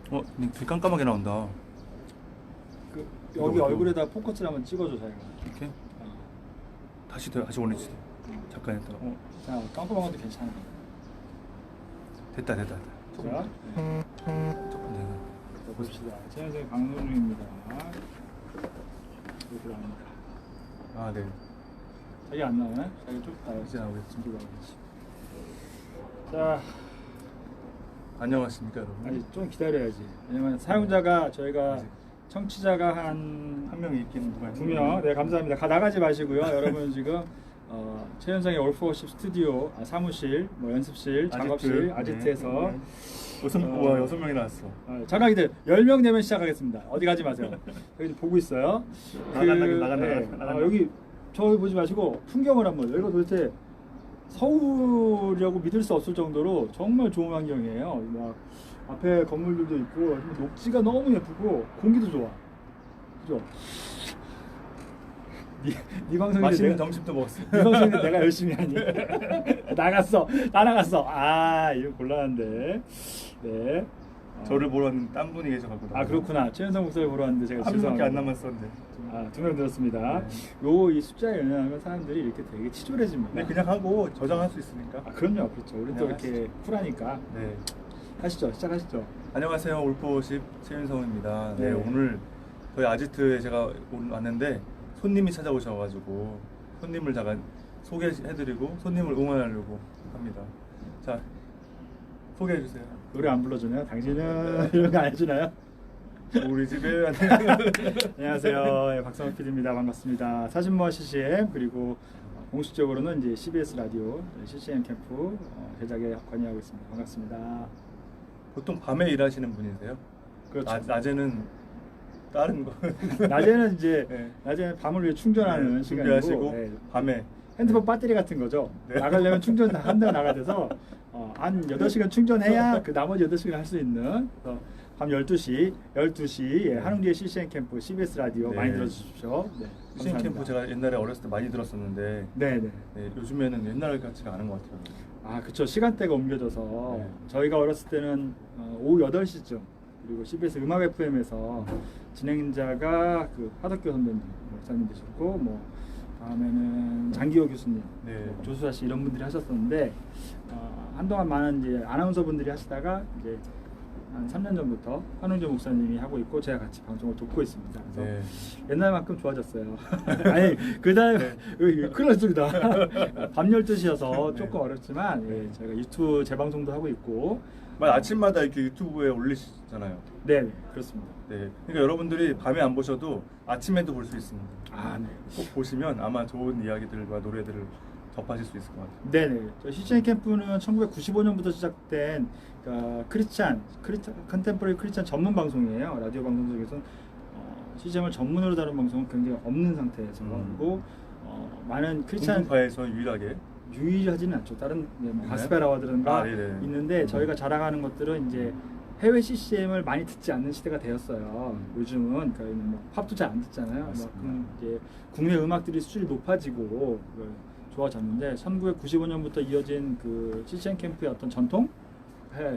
되게 깜깜하게 나온다. 그 여기 얼굴에다 포커스를 한번 찍어줘 자기가. 이렇게? 어. 다시 올리지. 잠깐 했다가. 자 깜깜한 것도 괜찮아. 됐다. 자, 조금 자 봅시다. 최현성의 방송 중입니다. 이렇게 나옵니다. 아, 네. 자기 안 나오네? 자기 좀 이제 나오겠지. 지금 나오겠지. 자, 안녕하십니까, 여러분. 아니 좀 기다려야지. 왜냐면 사용자가 저희가 아직. 청취자가 한 한 명이 있긴 누가 2명. 네 감사합니다. 나가지 마시고요. 여러분 지금 최현성의 올포워십 스튜디오 사무실, 뭐 연습실, 작업실 아지트에서 와, 6명이 나왔어. 잠깐 기다려. 10명 되면 시작하겠습니다. 어디 가지 마세요. 여기 보고 있어요. 나간다. 여기 저기 보지 마시고 풍경을 한번. 여기가 도대체 서울이라고 믿을 수 없을 정도로 정말 좋은 환경이에요. 막 앞에 건물들도 있고 녹지가 너무 예쁘고 공기도 좋아. 그죠? 네 방송인데 맛있는 점심도 먹었어. 네 방송인데 내가 열심히 하니. 다 나갔어. 아 이거 곤란한데. 네. 저를 보러 왔는데 딴 분이 계셔가지고. 아 그렇구나. 최현성 목소리 보러 왔는데 제가 한 명밖에 죄송합니다. 안 남았었는데. 2명 늘었습니다. 네. 이 숫자에 연연하면 사람들이 이렇게 되게 치졸해집니다. 네, 그냥 하고 저장할 수 있으니까. 그럼요. 그렇죠. 우리 또 그냥 이렇게 쿨하니까. 네. 하시죠. 시작하시죠. 안녕하세요, 올포십 최윤성입니다. 네, 네. 오늘 저희 아지트에 제가 오늘 왔는데 손님이 찾아오셔가지고 손님을 잠깐 소개해드리고 손님을 응원하려고 합니다. 자, 소개해주세요. 노래 안 불러주나요? 당신은 이런 거 안 해주나요? 우리 집에 안녕하세요. 예, 박성호 PD입니다. 반갑습니다. 사진모아 CCM 그리고 공식적으로는 이제 CBS 라디오 CCM 캠프 제작에 관여하고 있습니다. 반갑습니다. 보통 밤에 일하시는 분이세요? 그렇죠. 낮에는 다른 거. 낮에는 이제 네. 낮에는 밤을 위해 충전하는 네, 시간이고 준비하시고 밤에 핸드폰 배터리 같은 거죠. 네. 나가려면 충전 한 대가 나가야 돼서 한 8시간 충전해야 그 나머지 8시간 할 수 있는 밤 12시 예, 한웅지의 CCM 캠프 CBS 라디오 네. 많이 들어주십시오. 네, CCM 감사합니다. 캠프 제가 옛날에 어렸을 때 많이 들었었는데 네. 네, 요즘에는 옛날 같지가 않은 것 같아요. 그쵸. 시간대가 옮겨져서 네. 저희가 어렸을 때는 오후 8시쯤 그리고 CBS 음악 FM에서 진행자가 그 하덕교 선배님 목사님 되셨고 뭐 다음에는 장기호 교수님, 네. 뭐 조수아 씨 이런 분들이 하셨었는데 한동안 많은 이제 아나운서 분들이 하시다가 이제 한 3년 전부터 한웅재 목사님이 하고 있고 제가 같이 방송을 돕고 있습니다. 그래서 네. 옛날만큼 좋아졌어요. 아니 그다음에 큰일 날 소리다. 밤 12시여서 조금 어렵지만 저희가 유튜브 재방송도 하고 있고 아침마다 이렇게 유튜브에 올리시잖아요. 네 그렇습니다. 네, 그러니까 여러분들이 밤에 안 보셔도 아침에도 볼 수 있습니다. 네. 꼭 보시면 아마 좋은 이야기들과 노래들을 접하실 수 있을 것 같아요. 네네. 저 CCM 캠프는 1995년부터 시작된 컨템포러리 크리스찬 전문 방송이에요. 라디오 방송 중에서 CCM을 전문으로 다룬 방송은 굉장히 없는 상태에서 그리고 많은 크리스찬 공부파에서 유일하지는 않죠. 다른 가스펠 아워드든가 네네. 있는데 저희가 자랑하는 것들은 이제 해외 CCM을 많이 듣지 않는 시대가 되었어요. 요즘은 뭐 팝도 잘 안 듣잖아요. 이제 국내 음악들이 수준이 높아지고 좋아졌는데 1995년부터 이어진 그 CCM 캠프의 어떤 전통,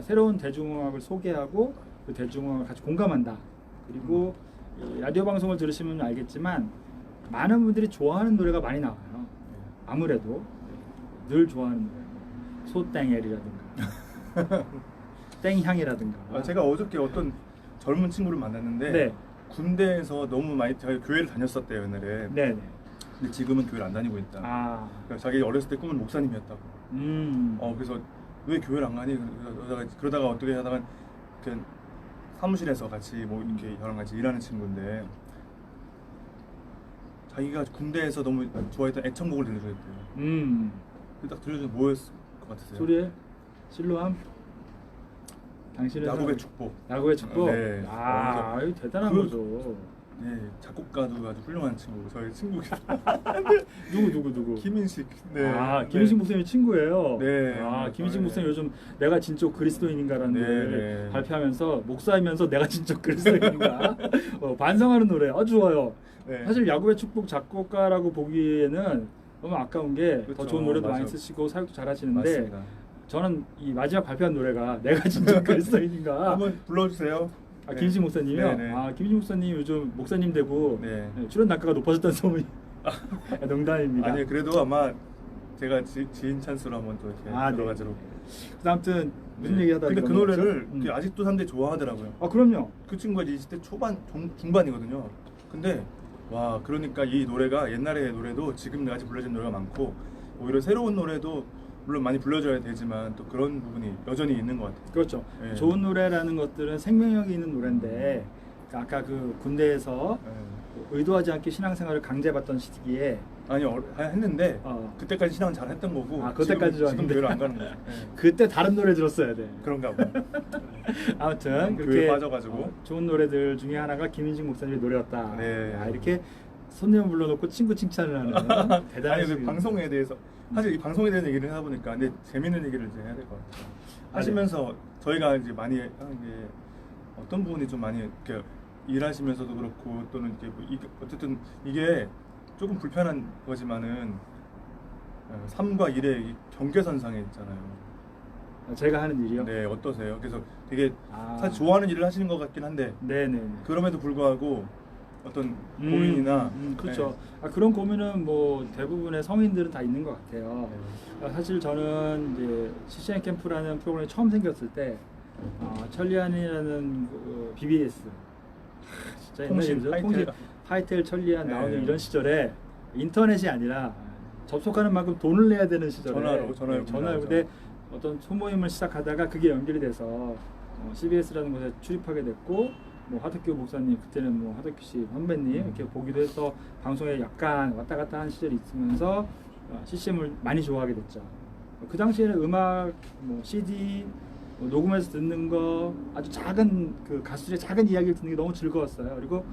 새로운 대중음악을 소개하고 그 대중음악을 같이 공감한다. 그리고 라디오 방송을 들으시면 알겠지만 많은 분들이 좋아하는 노래가 많이 나와요. 아무래도 늘 좋아하는 노래, 소땡엘이라든가 땡향이라든가. 제가 어저께 어떤 젊은 친구를 만났는데 네. 군대에서 너무 많이 제가 교회를 다녔었대요 옛날에. 네네. 근데 지금은 교회를 안 다니고 있다. 그러니까 자기 어렸을 때 꿈은 목사님이었다고. 그래서 왜 교회를 안 가니? 그러다가 어떻게 하다가 그 사무실에서 같이 뭐 이렇게 저랑 같이 일하는 친구인데 자기가 군대에서 너무 좋아했던 애창곡을 들려줬대요. 딱 들려주면 뭐였을 것 같으세요? 소리에 실로함. 당신은 야곱의 축복. 야곱의 축복. 네. 이거 대단한 거죠. 네, 작곡가도 아주 훌륭한 친구. 저희 친구. 누구? 김인식. 네. 김인식 목사님 친구예요. 네. 김인식 목사님 요즘 내가 진짜 그리스도인인가라는 노래를 발표하면서 목사이면서 내가 진짜 그리스도인인가 반성하는 노래 아주 좋아요. 네. 사실 야곱의 축복 작곡가라고 보기에는 너무 아까운 게 더 그렇죠. 좋은 노래도 많이 맞아. 쓰시고 사역도 잘하시는데 맞습니다. 저는 이 마지막 발표한 노래가 내가 진짜 그리스도인인가 한번 불러주세요. 아, 김희진 목사님이요? 네네. 아, 김희진 목사님 요즘 목사님 되고 네. 출연 단가가 높아졌다는 소문이 농담입니다. 아니 그래도 아마 제가 지인 찬스로 한번 또 이렇게 아, 여러 네. 가지로. 아무튼 무슨 네. 얘기하다 근데 그 노래를 아직도 사람들이 좋아하더라고요. 아, 그럼요. 그 친구가 20대 초반 중반이거든요. 근데 와 그러니까 이 노래가 옛날의 노래도 지금 아직 불려진 노래가 많고 오히려 새로운 노래도 물론 많이 불려줘야 되지만 또 그런 부분이 여전히 있는 것 같아요. 그렇죠. 네. 좋은 노래라는 것들은 생명력이 있는 노래인데 아까 그 군대에서 네. 의도하지 않게 신앙생활을 강제받던 시기에 아니 했는데 그때까지 신앙은 잘 했던 거고 아, 그때까지 지금 좋았는데. 교회를 안 가는 거예요. 네. 그때 다른 노래 들었어야 돼. 그런가 봐. 아무튼 교회에 그렇게 빠져가지고. 좋은 노래들 중에 하나가 김인식 목사님의 노래였다. 네. 아, 이렇게 손님 불러놓고 친구 칭찬을 하는 대단한 아니 그 방송에 대해서 사실 이 방송에 대한 얘기를 하다 보니까 근데 재밌는 얘기를 이제 해야 될 것 같아요. 하시면서 저희가 이제 많이 하는 게 어떤 부분이 좀 많이 이렇게 일하시면서도 그렇고 또는 이렇게 뭐 어쨌든 이게 조금 불편한 거지만은 삶과 일의 이 경계선상에 있잖아요. 제가 하는 일이요? 네, 어떠세요? 그래서 되게 아. 사실 좋아하는 일을 하시는 것 같긴 한데 네네. 그럼에도 불구하고 어떤 고민이나 그렇죠. 아, 그런 고민은 뭐 대부분의 성인들은 다 있는 것 같아요. 네. 사실 저는 이제 CCM 캠프라는 프로그램이 처음 생겼을 때 천리안이라는 그 BBS 진짜 통신, 옛날이죠. 하이텔 천리안 네. 나오는 이런 시절에 인터넷이 아니라 접속하는 만큼 돈을 내야 되는 시절에 전화로 근데 어떤 소모임을 시작하다가 그게 연결이 돼서 CBS라는 곳에 출입하게 됐고 뭐 하덕규 목사님 그때는 뭐 하덕규 씨 선배님 이렇게 보기도 해서 방송에 약간 왔다 갔다 한 시절이 있으면서 CCM을 많이 좋아하게 됐죠. 그 당시에는 음악, 뭐 CD, 뭐 녹음해서 듣는 거 아주 작은 그 가수들의 작은 이야기를 듣는 게 너무 즐거웠어요. 그리고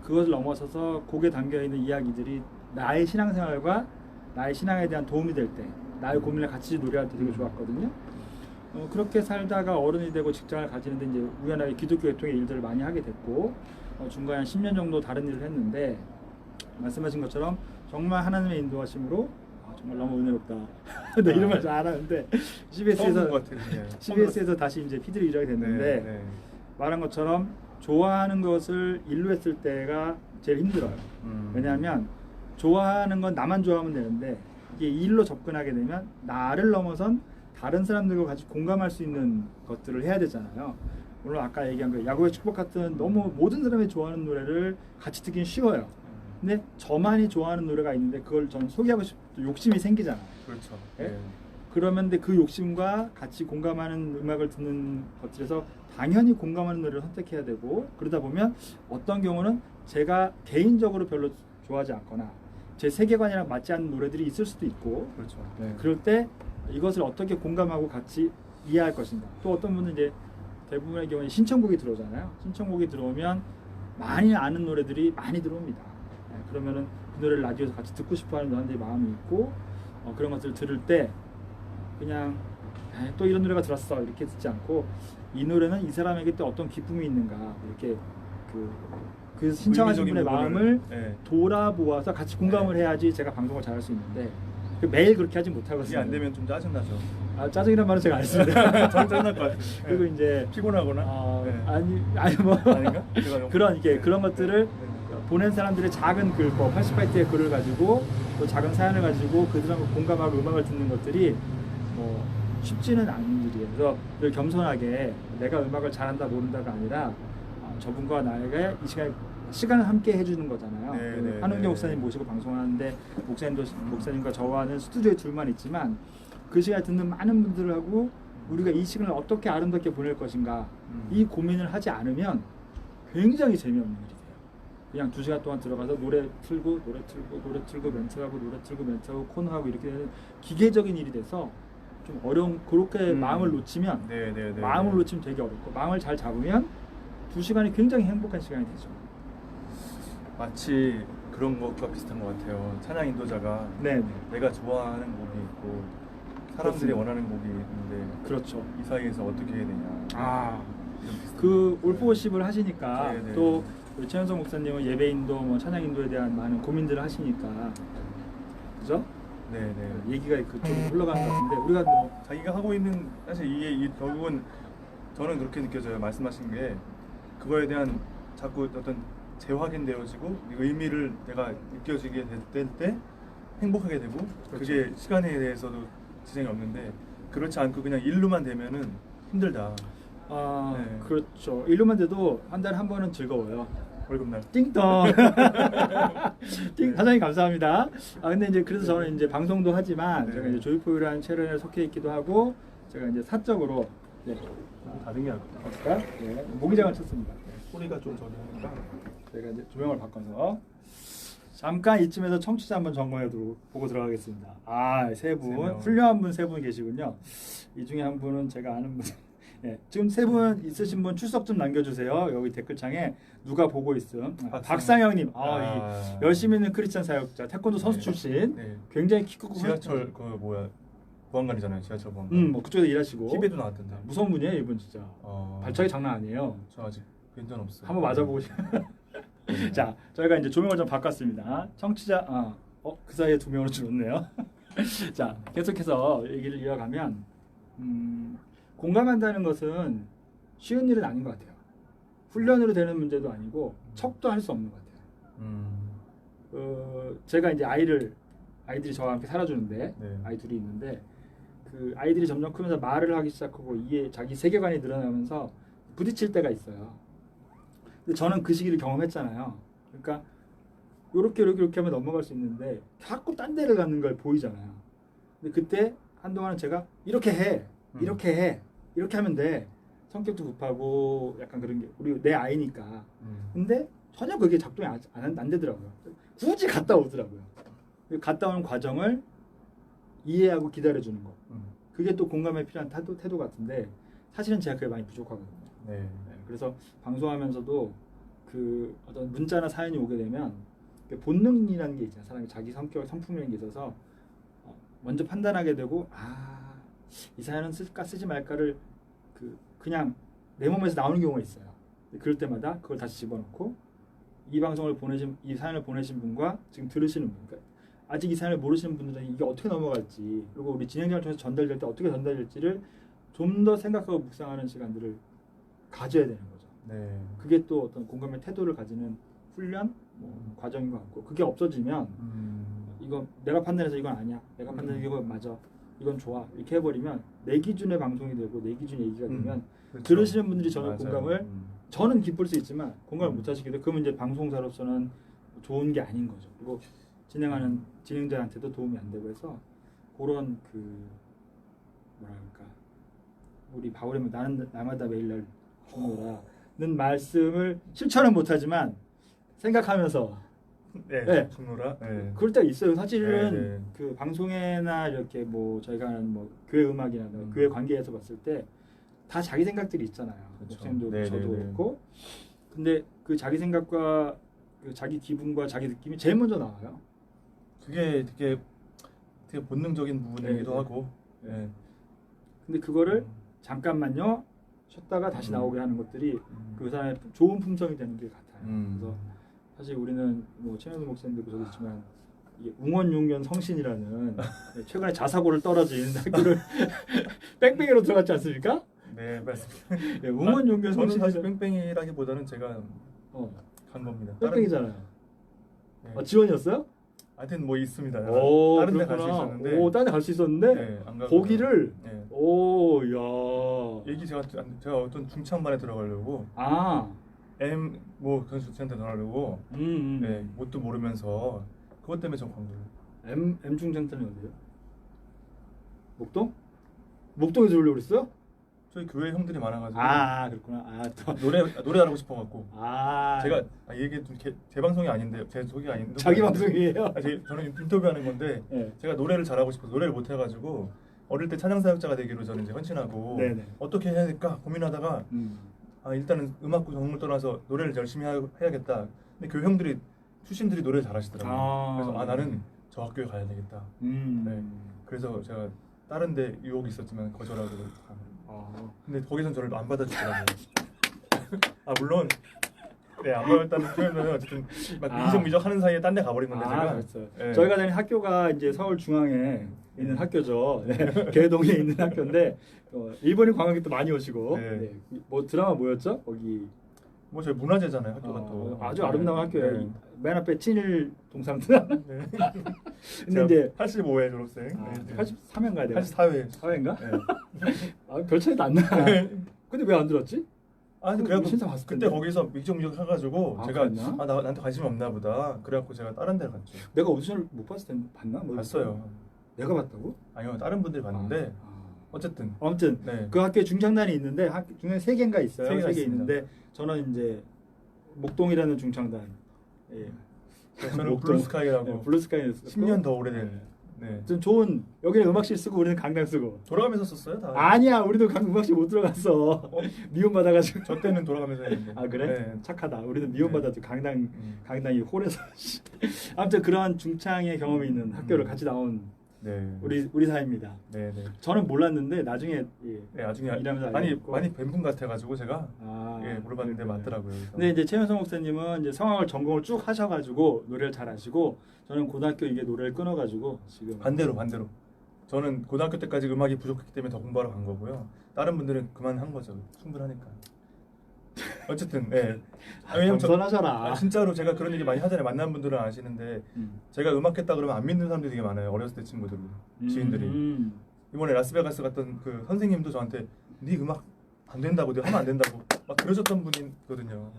그것을 넘어서서 곡에 담겨 있는 이야기들이 나의 신앙생활과 나의 신앙에 대한 도움이 될 때, 나의 고민을 같이 노래할 때 되게 좋았거든요. 그렇게 살다가 어른이 되고 직장을 가지는데 이제 우연하게 기독교 계통의 일들을 많이 하게 됐고 중간에 한 10년 정도 다른 일을 했는데 말씀하신 것처럼 정말 하나님의 인도하심으로 정말 너무 은혜롭다. 네, 이런 말 잘 안 하는데 CBS에서 다시 이제 PD를 일하게 됐는데 네. 말한 것처럼 좋아하는 것을 일로 했을 때가 제일 힘들어요. 왜냐하면 좋아하는 건 나만 좋아하면 되는데 이게 일로 접근하게 되면 나를 넘어선 다른 사람들과 같이 공감할 수 있는 것들을 해야 되잖아요. 물론 아까 얘기한 그 야구의 축복 같은 너무 모든 사람이 좋아하는 노래를 같이 듣기는 쉬워요. 근데 저만이 좋아하는 노래가 있는데 그걸 저는 소개하고 싶은 욕심이 생기잖아요. 그렇죠. 네? 네. 그러면 그 욕심과 같이 공감하는 음악을 듣는 것들에서 당연히 공감하는 노래를 선택해야 되고 그러다 보면 어떤 경우는 제가 개인적으로 별로 좋아하지 않거나 제 세계관이랑 맞지 않는 노래들이 있을 수도 있고 그렇죠. 네. 그럴 때 이것을 어떻게 공감하고 같이 이해할 것인가. 또 어떤 분은 이제 대부분의 경우에 신청곡이 들어오잖아요. 신청곡이 들어오면 많이 아는 노래들이 많이 들어옵니다. 네. 그러면은 그 노래를 라디오에서 같이 듣고 싶어하는 사람들이 마음이 있고 그런 것들을 들을 때 그냥 또 이런 노래가 들었어 이렇게 듣지 않고 이 노래는 이 사람에게 또 어떤 기쁨이 있는가 이렇게 그 신청하신 분의 마음을 돌아보아서 같이 공감을 해야지 제가 방송을 잘할 수 있는데 매일 그렇게 하지 못하거든요. 그게 안 되면 좀 짜증나죠. 짜증이란 말은 제가 안 했습니다. 짜증날 것 같아요. 그리고 이제 피곤하거나 아니 뭐 아닌가? 그런 것들을 보낸 사람들의 작은 글, 88대의 글을 가지고 또 작은 사연을 가지고 그들하고 공감하고 음악을 듣는 것들이 뭐 쉽지는 않은 일이에요. 그래서 늘 겸손하게 내가 음악을 잘한다 모른다가 아니라 저분과 나에게 이 시간을 함께 해주는 거잖아요. 한웅재 목사님 모시고 방송하는데 목사님과 저와는 스튜디오에 둘만 있지만 그 시간에 듣는 많은 분들하고 우리가 이 시간을 어떻게 아름답게 보낼 것인가 이 고민을 하지 않으면 굉장히 재미없는 일이에요. 그냥 2시간 동안 들어가서 노래 틀고 멘트하고 노래 틀고 멘트하고 코너하고 이렇게 되는 기계적인 일이 돼서 좀 어려운 그렇게 마음을 놓치면 마음을 놓치면 되게 어렵고 마음을 잘 잡으면 2시간이 굉장히 행복한 시간이 되죠. 마치 그런 것과 비슷한 것 같아요. 찬양 인도자가 내가 좋아하는 곡이 있고 사람들이 원하는 곡이 있는데 그렇죠. 이 사이에서 어떻게 해야 되냐. 그 올포워십을 하시니까 또 우리 최현성 목사님은 예배 인도, 뭐 찬양 인도에 대한 많은 고민들을 하시니까 그죠? 네네. 얘기가 그쪽으로 흘러가는 것 같은데 우리가 뭐 자기가 하고 있는 사실 이게 결국은 저는 그렇게 느껴져요. 말씀하신 게 그거에 대한 자꾸 어떤 재확인되어지고 의미를 내가 느껴지게 될 때 행복하게 되고 그렇죠. 그게 시간에 대해서도 지장이 없는데 그렇지 않고 그냥 일로만 되면은 힘들다. 네. 그렇죠. 일로만 돼도 한 달에 한 번은 즐거워요. 월급날. 띵동. 사장님 감사합니다. 근데 이제 그래서 저는 이제 방송도 하지만 네. 제가 이제 조이포유라는 채널에 속해 있기도 하고 제가 이제 사적으로 다른 게 아닐까? 네, 모기장을 쳤습니다. 소리가 좀 저기 하니까. 제가 이제 조명을 바꿔서 잠깐 이쯤에서 청취자 한번 점검해 보고 들어가겠습니다. 세 분, 훌륭한 분 세 분 계시군요. 이 중에 한 분은 제가 아는 분. 네, 지금 세 분 있으신 분 출석 좀 남겨주세요. 여기 댓글창에 누가 보고 있음. 박상영님, 열심히 있는 크리스찬 사역자, 태권도 선수 출신, 굉장히 키 크고 지하철 보안관이잖아요. 지하철 보안관. 뭐 그쪽에서 일하시고. TV에도 나왔던데. 무서운 분이에요, 이분 진짜. 발차기 장난 아니에요. 저 아직 괜찮 없어요. 한번 맞아보고 싶어요. 자, 저희가 이제 조명을 좀 바꿨습니다. 청취자, 그 사이에 두 명으로 줄었네요. 자, 계속해서 얘기를 이어가면, 공감한다는 것은 쉬운 일은 아닌 것 같아요. 훈련으로 되는 문제도 아니고 척도 할 수 없는 것 같아요. 제가 이제 아이들이 저와 함께 살아주는데 아이 둘이 있는데 그 아이들이 점점 크면서 말을 하기 시작하고 자기 세계관이 늘어나면서 부딪힐 때가 있어요. 근데 저는 그 시기를 경험했잖아요. 그러니까 이렇게 하면 넘어갈 수 있는데 자꾸 딴 데를 가는 걸 보이잖아요. 근데 그때 한동안은 제가 이렇게 해, 이렇게 하면 돼. 성격도 급하고 약간 그런 게 내 아이니까. 근데 전혀 그게 작동이 안 되더라고요. 굳이 갔다 오더라고요. 갔다 오는 과정을 이해하고 기다려주는 거. 그게 또 공감에 필요한 태도 같은데 사실은 제가 그게 많이 부족하거든요. 네, 그래서 방송하면서도 그 어떤 문자나 사연이 오게 되면 본능이라는 게 있잖아요. 사람이 자기 성격, 성품이라는 게 있어서 먼저 판단하게 되고 이 사연은 쓸까 쓰지 말까를 그냥 내 몸에서 나오는 경우가 있어요. 그럴 때마다 그걸 다시 집어넣고 이 사연을 보내신 분과 지금 들으시는 분, 그러니까 아직 이 사연을 모르시는 분들은 이게 어떻게 넘어갈지 그리고 우리 진행자를 통해서 전달될 때 어떻게 전달될지를 좀 더 생각하고 묵상하는 시간들을 가져야 되는 거죠. 네. 그게 또 어떤 공감의 태도를 가지는 훈련 과정인 것 같고 그게 없어지면 이거 내가 판단해서 이건 아니야. 내가 판단해서 이건 맞아. 이건 좋아. 이렇게 해버리면 내 기준의 방송이 되고 내 기준의 얘기가 되면 그렇죠. 들으시는 분들이 저는 공감을 저는 기쁠 수 있지만 공감을 못 하시게 되고 그러면 이제 방송사로서는 좋은 게 아닌 거죠. 그리고 진행하는 진행자한테도 도움이 안 되고 해서 그런 뭐랄까 우리 바울의 나는 날마다 매일 날 죽노라는 말씀을 실천은 못하지만 생각하면서 죽노라. 그럴 때가 있어요. 사실은 그 방송에나 이렇게 뭐 저희가 하는 뭐 교회 음악이나 교회 관계에서 봤을 때 다 자기 생각들이 있잖아요. 목사님도 저도 그렇고. 근데 그 자기 생각과 그 자기 기분과 자기 느낌이 제일 먼저 나와요. 그게 되게 본능적인 부분이기도 하고. 근데 그거를 잠깐만요 쉬었다가 다시 나오게 하는 것들이 그 사람의 좋은 품성이 되는 게 같아요. 그래서 사실 우리는 뭐 최현우 목사님도 저도 있지만 이게 웅원용견 성신이라는 최근에 자사고를 떨어진 학교를 뺑뺑이로 들어갔지 않습니까? 네, 맞습니다. 웅원용견 성신 사실 뺑뺑이라기보다는 제가 간 겁니다. 뺑뺑이잖아요. 지원이었어요? 하여튼 뭐 있습니다. 다른 데 갈 수 있었는데. 다른 데 갈 수 있었는데. 거기를. 야. 얘기 제가 어떤 중창반에 들어가려고. 전수센터 들어가려고. 뭣도 모르면서 그것 때문에 전 간 거예요. M 중창단이 어디요? 목동? 목동에서 들어오려고 그랬어요? 저희 교회 형들이 많아가지고. 그렇구나. 또 노래 하고 싶어갖고. 제가 이게 제 방송이 아닌데 제 소개가 아닌데. 자기 방송이에요? 저는 인터뷰하는 건데 제가 노래를 잘하고 싶어서 노래를 못 해가지고 어릴 때 찬양사역자가 되기로 저는 이제 헌신하고 어떻게 해야 될까 고민하다가 일단은 음악과 전공을 떠나서 노래를 열심히 해야겠다. 근데 교회 형들이 출신들이 노래를 잘하시더라고요. 그래서 나는 저 학교에 가야 되겠다. 그래서 제가 다른 데 유혹이 있었지만 거절하고 근데 거기선 저를 안 받아주더라고요. 물론 네, 안 배웠다는 표현은 어쨌든 막 미적미적 하는 사이에 딴 데 가버린 건데 제가. 그렇죠. 네. 저희가 다니는 학교가 이제 서울 중앙에 있는 학교죠. 네. 개동에 있는 학교인데 일본인 관광객도 많이 오시고 네. 네. 뭐 드라마 뭐였죠? 거기 뭐 저희 문화재잖아요 학교가 또. 아주 아름다운 학교예요. 네. 맨 앞에 친일 동상들. 네. 근데 이제 85회 졸업생. 83회인가 돼요. 84회. 4회인가? 네. 별 차이도 안 나. 근데 왜 안 들었지? 아니 그래갖고 신청 갔을 그때 거기서 미적미적 해가지고 제가 그랬나? 나한테 관심이 없나 보다. 그래갖고 제가 다른 데를 갔죠. 내가 오디션을 못 봤을 때 봤나? 봤어요. 내가 봤다고? 아니요 다른 분들이 봤는데 어쨌든 아무튼 네. 그 학교에 중창단이 있는데 중에 3개인가 있어요. 세 개가 3개 있는데 저는 이제 목동이라는 중창단. 예. 저는 블루스카이라고 네, 블루스카이 10년 더 오래된. 네. 좀 좋은 여기는 음악실 쓰고 우리는 강당 쓰고. 돌아가면서 썼어요 다. 아니야 우리도 음악실 못 들어갔어. 미움 받아가지고. 저 때는 돌아가면서 했는데. 아 그래? 네. 착하다. 우리는 미움 받아도 강당이 홀에서. 아무튼 그런 중창의 경험이 있는 학교를 같이 나온 네. 우리 사이입니다. 네, 네. 저는 몰랐는데 나중에 네, 나중에 일하면서 많이 알겠고. 뵌 분 같아가지고 제가 물어봤는데 그렇구나. 맞더라고요. 그래서. 근데 이제 최현성 목사님은 이제 성악을 전공을 쭉 하셔가지고 노래를 잘하시고 저는 고등학교 이게 노래를 끊어가지고 지금 반대로 저는 고등학교 때까지 음악이 부족했기 때문에 더 공부하러 간 거고요. 다른 분들은 그만한 거죠. 충분하니까. 어쨌든 네. 왜냐면 겸손하셔라. 진짜로 제가 그런 얘기 많이 하잖아요. 만난 분들은 아시는데 제가 음악했다 그러면 안 믿는 사람들이 되게 많아요. 어렸을 때 친구들이 지인들이. 이번에 라스베가스 갔던 그 선생님도 저한테 네 음악 안 된다고 네 하면 안 된다고 막 그러셨던 분이거든요.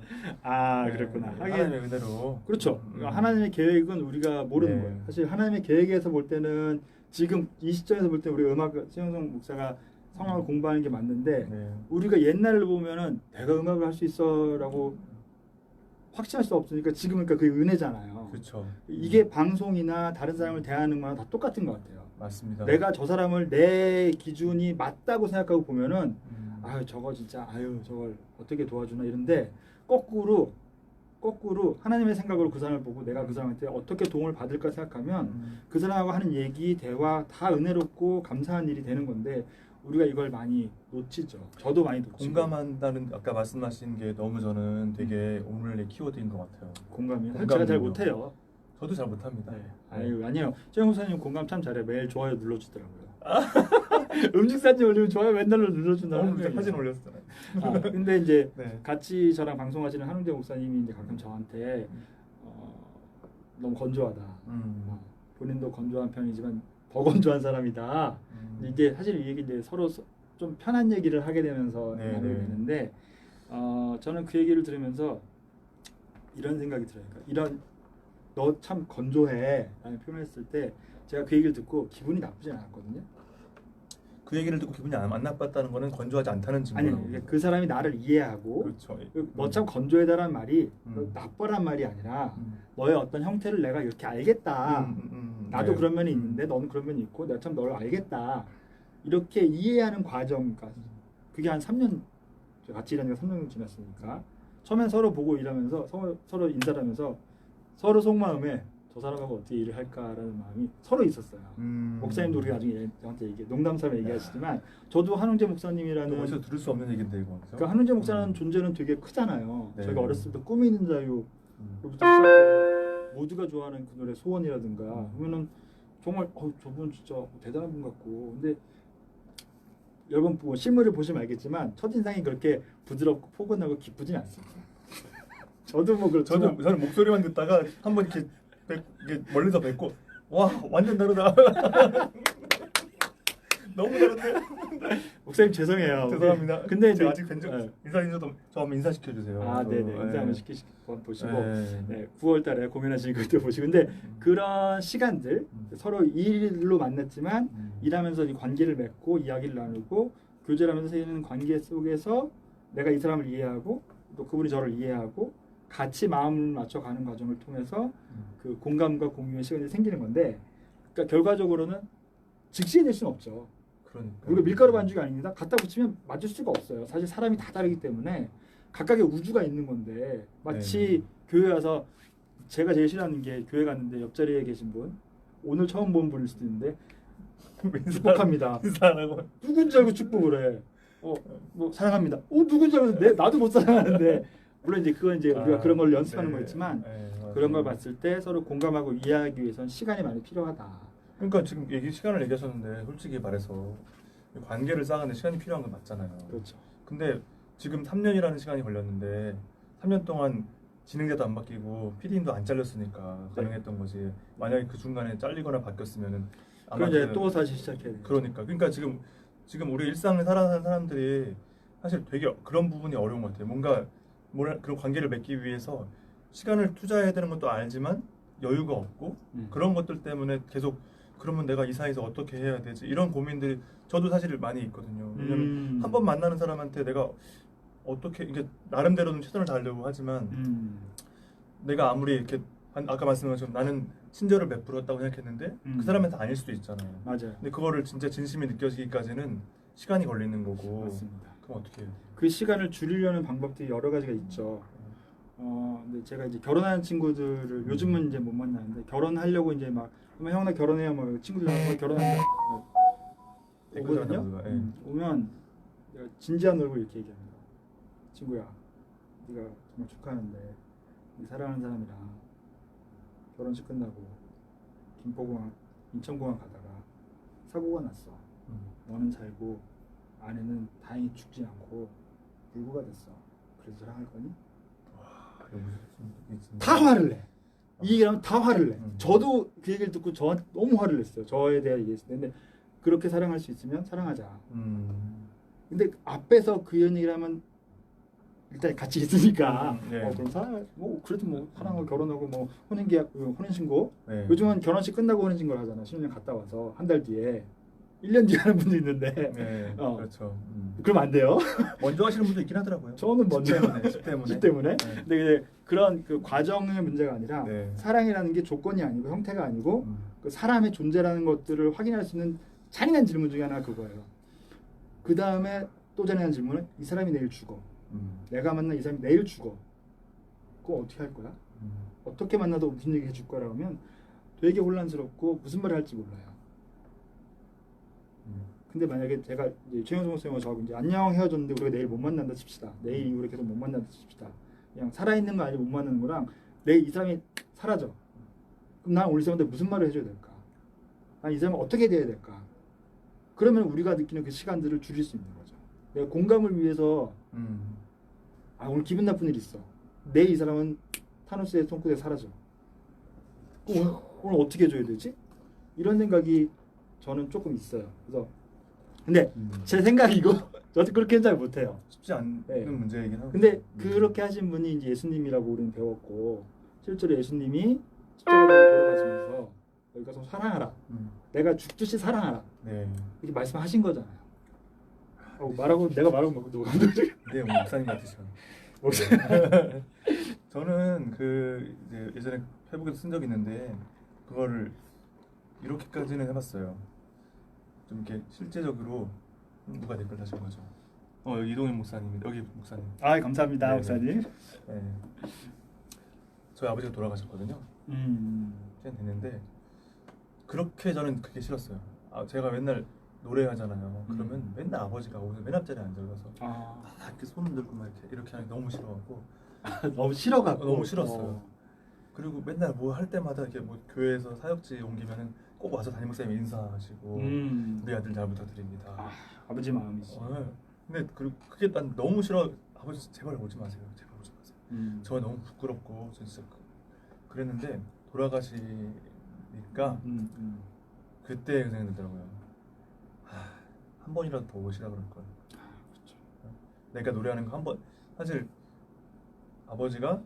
그랬구나. 네, 하나님의 은혜로. 그렇죠. 하나님의 계획은 우리가 모르는 네. 거예요. 사실 하나님의 계획에서 볼 때는 지금 이 시점에서 볼 때 우리 최현성 목사가 성악을 공부하는 게 맞는데 네. 우리가 옛날을 보면은 내가 음악을 할 수 있어라고 확신할 수 없으니까 지금은 그러니까 그게 은혜잖아요. 그렇죠. 이게 방송이나 다른 사람을 대하는 거랑 다 똑같은 것 같아요. 맞습니다. 내가 저 사람을 내 기준이 맞다고 생각하고 보면은 저거 진짜 저걸 어떻게 도와주나 이런데 거꾸로 하나님의 생각으로 그 사람을 보고 내가 그 사람한테 어떻게 도움을 받을까 생각하면 그 사람하고 하는 얘기, 대화 다 은혜롭고 감사한 일이 되는 건데 우리가 이걸 많이 놓치죠. 저도 많이 놓치고. 공감한다는 아까 말씀하신 게 너무 저는 되게 오늘의 키워드인 것 같아요. 공감이요? 제가 잘 못해요. 저도 잘 못합니다. 네. 아니에요. 최영 목사님 공감 참 잘해. 매일 좋아요 눌러주더라고요. 음식 사진 올리면 좋아요 맨날 눌러준다고. 사진 올렸잖아요. 근데 이제 네. 같이 저랑 방송하시는 한웅재 목사님이 이제 가끔 저한테 너무 건조하다. 본인도 건조한 편이지만 더 건조한 사람이다. 이게 사실 이 얘기 이제 서로 좀 편한 얘기를 하게 되면서 나누게 되는데 저는 그 얘기를 들으면서 이런 생각이 들어요. 그러니까 이런 너 참 건조해 라는 표현을 했을 때 제가 그 얘기를 듣고 기분이 나쁘지 않았거든요. 그 얘기를 듣고 기분이 안 나빴다는 거는 건조하지 않다는 증거라고. 아니 그 사람이 나를 이해하고 그렇죠. 너 참 건조해다라는 말이 나빠란 말이 아니라 너의 어떤 형태를 내가 이렇게 알겠다. 나도 그런 면이 있는데 너는 그런 면이 있고 내가 참 너를 알겠다. 이렇게 이해하는 과정까지 그게 한 3년 같이 일하는 게 3년 지났으니까 처음엔 서로 보고 일하면서 서로 인사를 하면서 서로 속마음에 저 사람하고 어떻게 일을 할까라는 마음이 서로 있었어요. 목사님도 우리가 나중에 저한테 농담삼아 얘기하시지만 저도 한웅재 목사님이라는 어디서 들을 수 없는 얘긴데 이거. 그러니까 한웅재 목사라는 존재는 되게 크잖아요. 네. 저희가 어렸을 때 꿈이 있는 자유부터 시작해서 모두가 좋아하는 그 노래 소원이라든가 그러면은 정말 저분 진짜 대단한 분 같고 근데 여러분 뭐 실물을 보시면 알겠지만 첫인상이 그렇게 부드럽고 포근하고 기쁘진 않습니다. 저도 뭐 그렇지만 저는 목소리만 듣다가 한번 이렇게 멀리서 뵙고 와 완전 다르다. 너무 다른데. 목사님 죄송해요. 죄송합니다. 근데 제가 아직 뵌 적 인사인사도 저 한번 인사시켜 주세요. 네네 인사 한번 시키시고 보시고 네. 9월달에 고민하시는 것도 보시고 근데 그런 시간들 서로 일로 만났지만 일하면서 이 관계를 맺고 이야기를 나누고 교제를 하면서 생기는 관계 속에서 내가 이 사람을 이해하고 또 그분이 저를 이해하고 같이 마음을 맞춰가는 과정을 통해서 그 공감과 공유의 시간이 생기는 건데 그러니까 결과적으로는 직시해낼 수는 없죠. 그러니까. 우리가 밀가루 반죽이 아닙니다. 갖다 붙이면 맞을 수가 없어요. 사실 사람이 다 다르기 때문에 각각의 우주가 있는 건데 마치 교회 와서 제가 제일 싫어하는 게 교회 갔는데 옆자리에 계신 분 오늘 처음 본 분일 수도 있는데 축복합니다. 인사하고 누군지 알고 축복을 해. 뭐 사랑합니다. 누군지 알고 나도 못 사랑하는데 물론 이제 그건 이제 우리가 그런 걸 연습하는 네. 거였지만 네, 그런 걸 봤을 때 서로 공감하고 이해하기 위해서는 시간이 많이 필요하다. 그러니까 지금 시간을 얘기하셨는데 솔직히 말해서 관계를 쌓아가는 시간이 필요한 건 맞잖아요. 그렇죠. 근데 지금 3년이라는 시간이 걸렸는데 3년 동안 진행자도 안 바뀌고 PD님도 안 잘렸으니까 가능했던 거지. 만약에 그 중간에 잘리거나 바뀌었으면은 그럼 이제 또 다시 시작해야 돼. 그러니까 지금 우리 일상을 살아가는 사람들이 사실 되게 그런 부분이 어려운 것 같아요. 뭔가 그런 관계를 맺기 위해서 시간을 투자해야 되는 것도 알지만 여유가 없고 그런 것들 때문에 계속 그러면 내가 이 사이에서 어떻게 해야 되지? 이런 고민들이 저도 사실 많이 있거든요. 왜냐면 한 번 만나는 사람한테 내가 어떻게 이게 나름대로는 최선을 다하려고 하지만 내가 아무리 이렇게 아까 말씀하신 것처럼 나는 친절을 베풀었다고 생각했는데 그 사람한테 아닐 수도 있잖아요. 맞아요. 근데 그거를 진짜 진심이 느껴지기까지는 시간이 걸리는 거고. 맞습니다. 그럼 어떻게 해요? 그 시간을 줄이려는 방법들이 여러 가지가 있죠. 근데 제가 이제 결혼하는 친구들을 요즘은 이제 못 만나는데 결혼하려고 이제 막 그러면 형 나 결혼해요 뭐 친구들하고 결혼한다 오거든요. 오면 내가 진지한 얼굴 이렇게 얘기합니다. 친구야, 네가 정말 축하하는데 네 사랑하는 사람이랑 결혼식 끝나고 김포공항, 인천공항 가다가 사고가 났어. 너는 살고 아내는 다행히 죽지 않고 불구가 됐어. 그래서 사랑할 거니? 다 화를 내. 이 얘기를 하면 다 화를 내. 저도 그 얘기를 듣고 저한테 너무 화를 냈어요. 저에 대한 얘기했을 때. 근데 그렇게 사랑할 수 있으면 사랑하자. 근데 앞에서 그 얘기를 하면 일단 같이 있으니까 네. 그럼 뭐 그래도 뭐 사랑하고 결혼하고 뭐 혼인계약, 혼인신고 네. 요즘은 결혼식 끝나고 혼인신고를 하잖아. 신혼여행 갔다 와서 한 달 뒤에 1년 뒤에 하는 분도 있는데 네, 그렇죠. 그럼 안 돼요. 먼저 하시는 분도 있긴 하더라고요. 저는 먼저 집 때문에. 네. 근데 그런 그 과정의 문제가 아니라 네. 사랑이라는 게 조건이 아니고 형태가 아니고 그 사람의 존재라는 것들을 확인할 수 있는 잔인한 질문 중에 하나가 그거예요. 그 다음에 또 잔인한 질문은 이 사람이 내일 죽어. 내가 만난 이 사람이 내일 죽어. 그거 어떻게 할 거야? 어떻게 만나도 무슨 얘기 해줄 거라고 하면 되게 혼란스럽고 무슨 말을 할지 몰라요. 근데 만약에 제가 이제 최영성 선생님과 저하고 이제 안녕 헤어졌는데 우리가 내일 못 만난다 칩시다. 내일 이후로 계속 못 만난다 칩시다. 그냥 살아있는 거 아니고 못 만나는 거랑 내일 이 사람이 사라져. 그럼 난 우리 사람한테 무슨 말을 해줘야 될까? 난 이 사람은 어떻게 돼야 될까? 그러면 우리가 느끼는 그 시간들을 줄일 수 있는 거죠. 내가 공감을 위해서 오늘 기분 나쁜 일 있어. 내일 이 사람은 타노스의 손끝에 사라져. 오늘 어떻게 해줘야 되지? 이런 생각이 저는 조금 있어요. 그래서 근데 제 생각이고 저도 그렇게는 잘 못해요. 쉽지 않은 문제이긴 하고. 근데 그렇게 하신 분이 이제 예수님이라고 우리는 배웠고 실제로 예수님이 십자가에 돌아가시면서 여기 가서 사랑하라. 내가 죽듯이 사랑하라. 네. 이렇게 말씀하신 거잖아요. 말하고 내가 말하고 막 누가 감동적이야. 네, 목사님 같으셔. 저는 이제 예전에 페북에서 쓴 적이 있는데 그거를 이렇게까지는 해봤어요. 좀 이렇게 실제적으로 누가 댓글 다신 거죠? 여기 이동현 목사님, 여기 목사님. 감사합니다, 네네. 목사님. 네. 저희 아버지가 돌아가셨거든요. 시간 됐는데 그렇게 저는 그게 싫었어요. 제가 맨날 노래하잖아요. 그러면 맨날 아버지가 오늘 맨 앞자리에 앉아서 이렇게 손을 들고 막 이렇게 하는 게 너무 싫어하고 너무 싫어갖고 너무 싫었어요. 그리고 맨날 뭐 할 때마다 이렇게 뭐 교회에서 사역지 옮기면은 꼭 와서 담임 목사님 인사하시고 우리 아들 잘 부탁드립니다. 아버지 마음이지. 근데 그게 난 너무 싫어. 아버지 제발 오지 마세요. 제발 오지 마세요. 저 너무 부끄럽고 진짜 그랬는데 돌아가시니까 그때 그 생각이 들더라고요. 한 번이라도 더 오시라 그럴 걸. 그렇죠. 내가 노래하는 거 한 번 사실 아버지가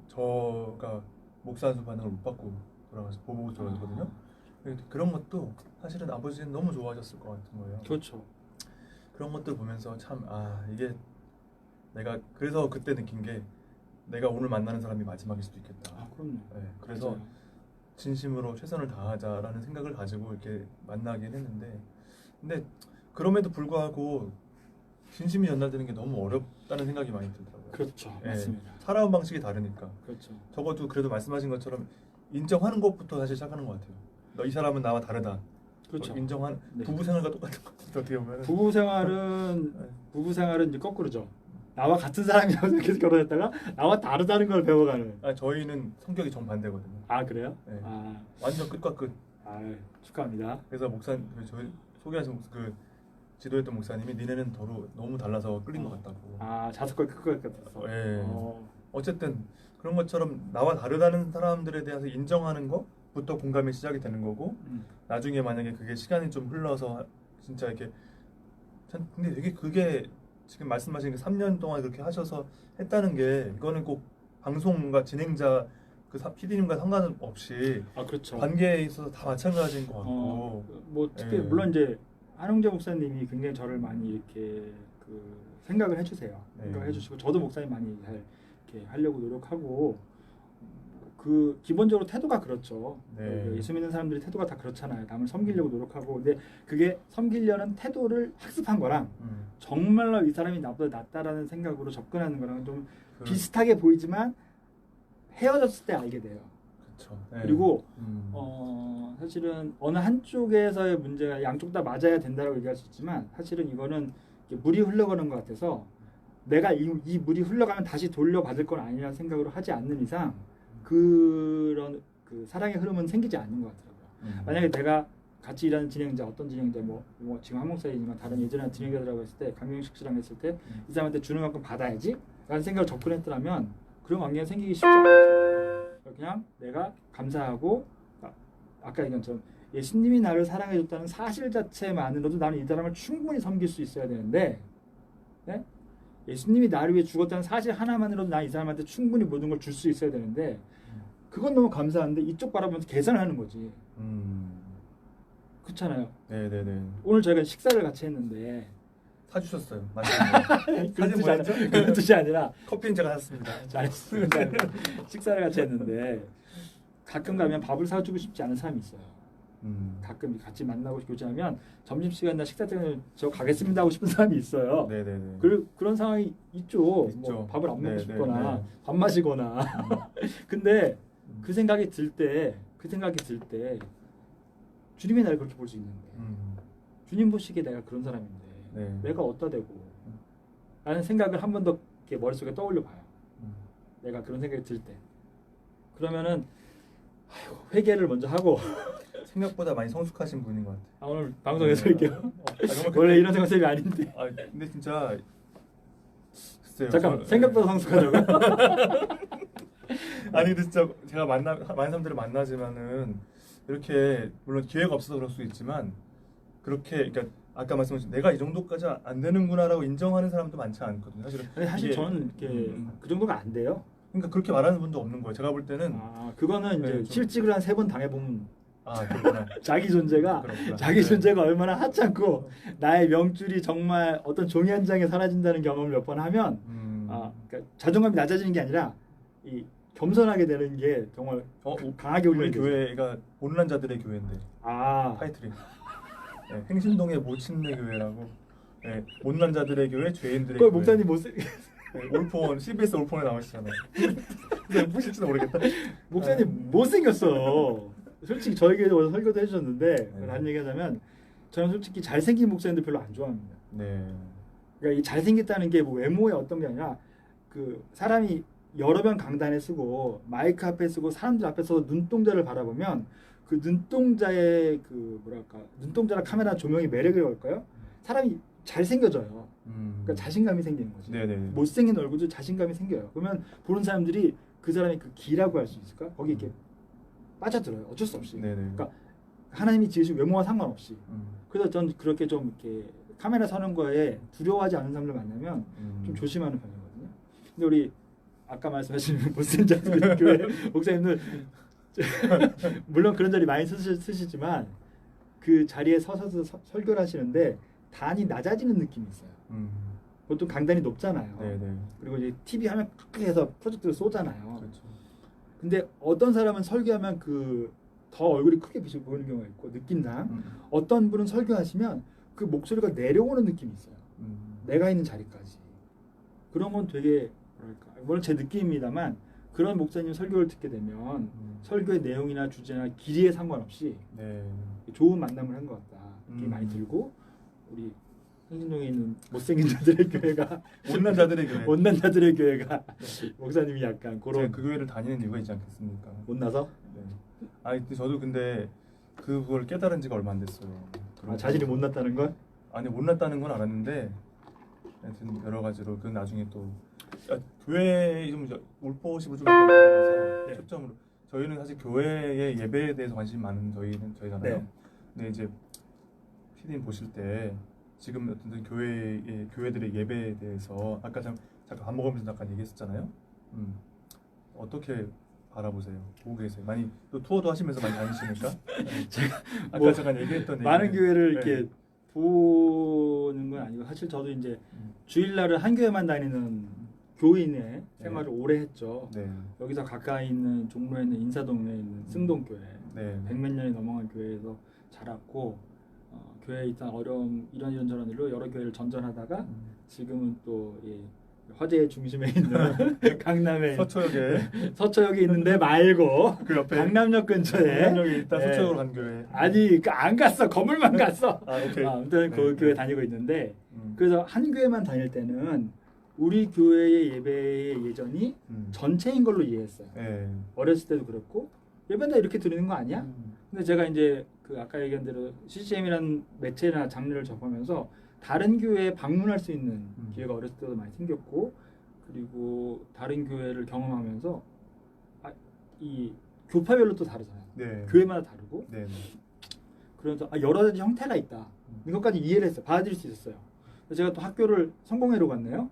저가 목사 안수 반응을 못 받고 돌아가서 보복 들어가거든요. 그런 것도 사실은 아버지는 너무 좋아하셨을 것 같은 거예요. 그렇죠. 그런 것들 보면서 참 이게 내가 그래서 그때 느낀 게 내가 오늘 만나는 사람이 마지막일 수도 있겠다. 그럼요. 네, 그래서 맞아요. 진심으로 최선을 다하자라는 생각을 가지고 이렇게 만나긴 했는데 근데 그럼에도 불구하고 진심이 전달되는 게 너무 어렵다는 생각이 많이 들더라고요. 그렇죠. 네, 맞습니다. 살아온 방식이 다르니까. 그렇죠. 적어도 그래도 말씀하신 것처럼 인정하는 것부터 사실 시작하는 것 같아요. 이 사람은 나와 다르다. 그렇죠. 부부 생활과 똑같은 것 같아요. 어떻게 보면 부부 생활은 이제 거꾸로죠. 나와 같은 사람이라고 생각해서 결혼했다가 나와 다르다는 걸 배워가는. 저희는 성격이 정반대거든요. 아 그래요? 네. 아 완전 끝과 끝. 축하합니다. 그래서 저희 소개하신 그 지도했던 목사님이 니네는 너무 달라서 끌린 것 같다고. 자석과 끝과 같았어. 예. 어쨌든 그런 것처럼 나와 다르다는 사람들에 대해서 인정하는 것부터 공감이 시작이 되는 거고 나중에 만약에 그게 시간이 좀 흘러서 진짜 이렇게 근데 되게 그게 지금 말씀하신 그 3년 동안 그렇게 하셔서 했다는 게 이거는 꼭 방송과 진행자 그 PD님과 상관없이 그렇죠. 관계에 있어서 다 마찬가지인 것 같고 뭐 특히 물론 이제 한홍재 목사님이 굉장히 저를 많이 이렇게 그 생각을 해주세요. 생각을 해주시고 저도 목사님 많이 이렇게 하려고 노력하고 그 기본적으로 태도가 그렇죠. 예수 믿는 사람들이 태도가 다 그렇잖아요. 남을 섬기려고 노력하고 근데 그게 섬기려는 태도를 학습한 거랑 정말로 이 사람이 나보다 낫다라는 생각으로 접근하는 거랑 좀 비슷하게 보이지만 헤어졌을 때 알게 돼요. 그렇죠. 그리고 사실은 어느 한쪽에서의 문제가 양쪽 다 맞아야 된다고 얘기할 수 있지만 사실은 이거는 물이 흘러가는 것 같아서 내가 이 물이 흘러가면 다시 돌려받을 건 아니라는 생각으로 하지 않는 이상 그런 그 사랑의 흐름은 생기지 않는 것 같더라고요. 만약에 내가 같이 일하는 진행자 어떤 진행자 뭐 지금 한 목사이지만 다른 예전에 진행자들하고 했을 때 강명식 씨랑 했을 때 이 사람한테 주는 만큼 받아야지 라는 생각을 접근했더라면 그런 관계가 생기기 쉽지 않죠. 그냥 내가 감사하고 아까 얘기한 것처럼 예수님이 나를 사랑해줬다는 사실 자체만으로도 나는 이 사람을 충분히 섬길 수 있어야 되는데 네? 예수님이 나를 위해 죽었다는 사실 하나만으로도 난 이 사람한테 충분히 모든 걸 줄 수 있어야 되는데 그건 너무 감사한데 이쪽 바라보면서 계산을 하는 거지. 그렇잖아요. 네네네. 오늘 저희가 식사를 같이 했는데 사주셨어요. 맞습니다. 그런 뜻이 아니라 커피는 제가 샀습니다. 잘했습니다. 식사를 같이 했는데 가끔 가면 밥을 사주고 싶지 않은 사람이 있어요. 가끔 같이 만나고 교제하면 점심시간이나 식사 때는 저 가겠습니다 하고 싶은 사람이 있어요. 네네네. 그런 상황이 있죠. 뭐 밥을 안 먹고 싶거나 밥 마시거나. 근데 그 생각이 들 때 주님이 나를 그렇게 볼 수 있는데 주님 보시기에 내가 그런 사람인데 내가 어디다 대고 라는 생각을 한 번 더 머릿속에 떠올려 봐요. 내가 그런 생각이 들 때 그러면은 회개를 먼저 하고 생각보다 많이 성숙하신 분인 것 같아요. 오늘 방송에서 할게요. 원래 이런 컨셉이 아닌데. 근데 진짜 글쎄요. 잠깐 생각보다 성숙하다고? 아니 근데 진짜 제가 많은 사람들을 만나지만은 이렇게 물론 기회가 없어서 그럴 수 있지만 그렇게 그러니까 아까 말씀하신 내가 이 정도까지 안 되는구나라고 인정하는 사람도 많지 않거든요. 사실 저는 이렇게 그 정도가 안 돼요. 그러니까 그렇게 말하는 분도 없는 거예요. 제가 볼 때는 그거는 이제 실직을 한 3번 당해보면 그렇구나. 자기 존재가 얼마나 하찮고 나의 명줄이 정말 어떤 종이 한 장에 사라진다는 경험을 몇 번 하면 그러니까 자존감이 낮아지는 게 아니라 이 겸손하게 되는 게 정말 강하게 우리 교회가 못난 자들의 교회인데 타이틀이 행신동의 모친네 교회라고 못난 자들의 교회 죄인들의 교회. 목사님 올폰 CBS 올폰에 나오시잖아요. 보실지도 모르겠다. 목사님 못생겼어. 솔직히 저에게 설교도 해주셨는데 한 얘기하자면 저는 솔직히 잘생긴 목사님들 별로 안 좋아합니다. 그러니까 이 잘생겼다는 게 뭐 외모의 어떤 게 아니라 그 사람이 여러 번 강단에 쓰고 마이크 앞에 쓰고 사람들 앞에서 눈동자를 바라보면 그 눈동자의 그 눈동자랑 카메라 조명이 매력이랄까요? 사람이 잘생겨져요. 그러니까 자신감이 생기는 거지. 못생긴 얼굴도 자신감이 생겨요. 그러면 보는 사람들이 그 사람이 그 기라고 할 수 있을까? 거기 이렇게 빠져들어요. 어쩔 수 없이. 그러니까 하나님이 지으신 외모와 상관없이. 그래서 전 그렇게 좀 이렇게 카메라 서는 거에 두려워하지 않은 사람들 만나면 좀 조심하는 편이거든요. 근데 우리 아까 말씀하신 못생긴 교회 목사님들 물론 그런 자리 많이 쓰시지만 그 자리에 서서 설교를 하시는데 단이 낮아지는 느낌이 있어요. 보통 강단이 높잖아요. 그리고 이제 TV 화면 크게 해서 프로젝트를 쏘잖아요. 근데 어떤 사람은 설교하면 더 얼굴이 크게 보이는 경우가 있고 느낌상 어떤 분은 설교하시면 그 목소리가 내려오는 느낌이 있어요. 내가 있는 자리까지. 그런 건 되게 물론 제 느낌입니다만 그런 목사님 설교를 듣게 되면 설교의 내용이나 주제나 길이에 상관없이 좋은 만남을 한 것 같다. 느낌이 많이 들고 우리 성신동에 있는 못생긴 자들의 교회가 못난 자들의 교회. 못난 자들의 교회가 목사님이 약간 그런 제가 그 교회를 다니는 이유가 있지 않겠습니까? 못나서? 네. 근데 저도 근데 그걸 깨달은 지가 얼마 안 됐어요. 자신이 못났다는 건? 아니 못났다는 건 알았는데 하여튼 여러 가지로 그 나중에 또 교회 좀 울포식으로 좀 해서 네. 초점으로 저희는 사실 교회의 예배에 대해서 관심이 많은 저희잖아요. 네. 근데 이제 PD님 보실 때 지금 어떤 교회들의 예배에 대해서 아까 잠깐 밥 먹으면서 잠깐 얘기했었잖아요. 어떻게 바라보세요? 보고 계세요? 많이 또 투어도 하시면서 많이 다니시니까. 제가 아까 잠깐 얘기했던 많은 얘기는, 교회를 네. 이렇게 보는 건 아니고 사실 저도 이제 주일날은 한 교회만 다니는 교인의 생활을 오래 했죠. 네. 여기서 가까이 있는 종로에 있는 인사동에 있는 승동교회, 네. 100몇 년이 넘어간 교회에서 자랐고 교회에 있던 어려움 이런저런 일로 여러 교회를 전전하다가 지금은 또 화제의 중심에 있는 강남에 서초역에 있는데 말고 그 옆에 강남역 근처에 강남역에 있다 서초역으로 간 교회. 아니 안 갔어, 건물만 갔어. 오케이. 아무튼 그 네, 교회 네. 다니고 있는데 그래서 한 교회만 다닐 때는 우리 교회의 예배의 예전이 전체인 걸로 이해했어요. 네. 어렸을 때도 그렇고 예배는 이렇게 드리는 거 아니야? 근데 제가 이제 그 아까 얘기한 대로 CCM이라는 매체나 장르를 접하면서 다른 교회에 방문할 수 있는 기회가 어렸을 때도 많이 생겼고 그리고 다른 교회를 경험하면서 이 교파별로 또 다르잖아요. 네. 교회마다 다르고 네. 그래서 여러 가지 형태가 있다. 이것까지 이해를 했어요. 받아들일 수 있었어요. 제가 또 학교를 성공회로 갔네요.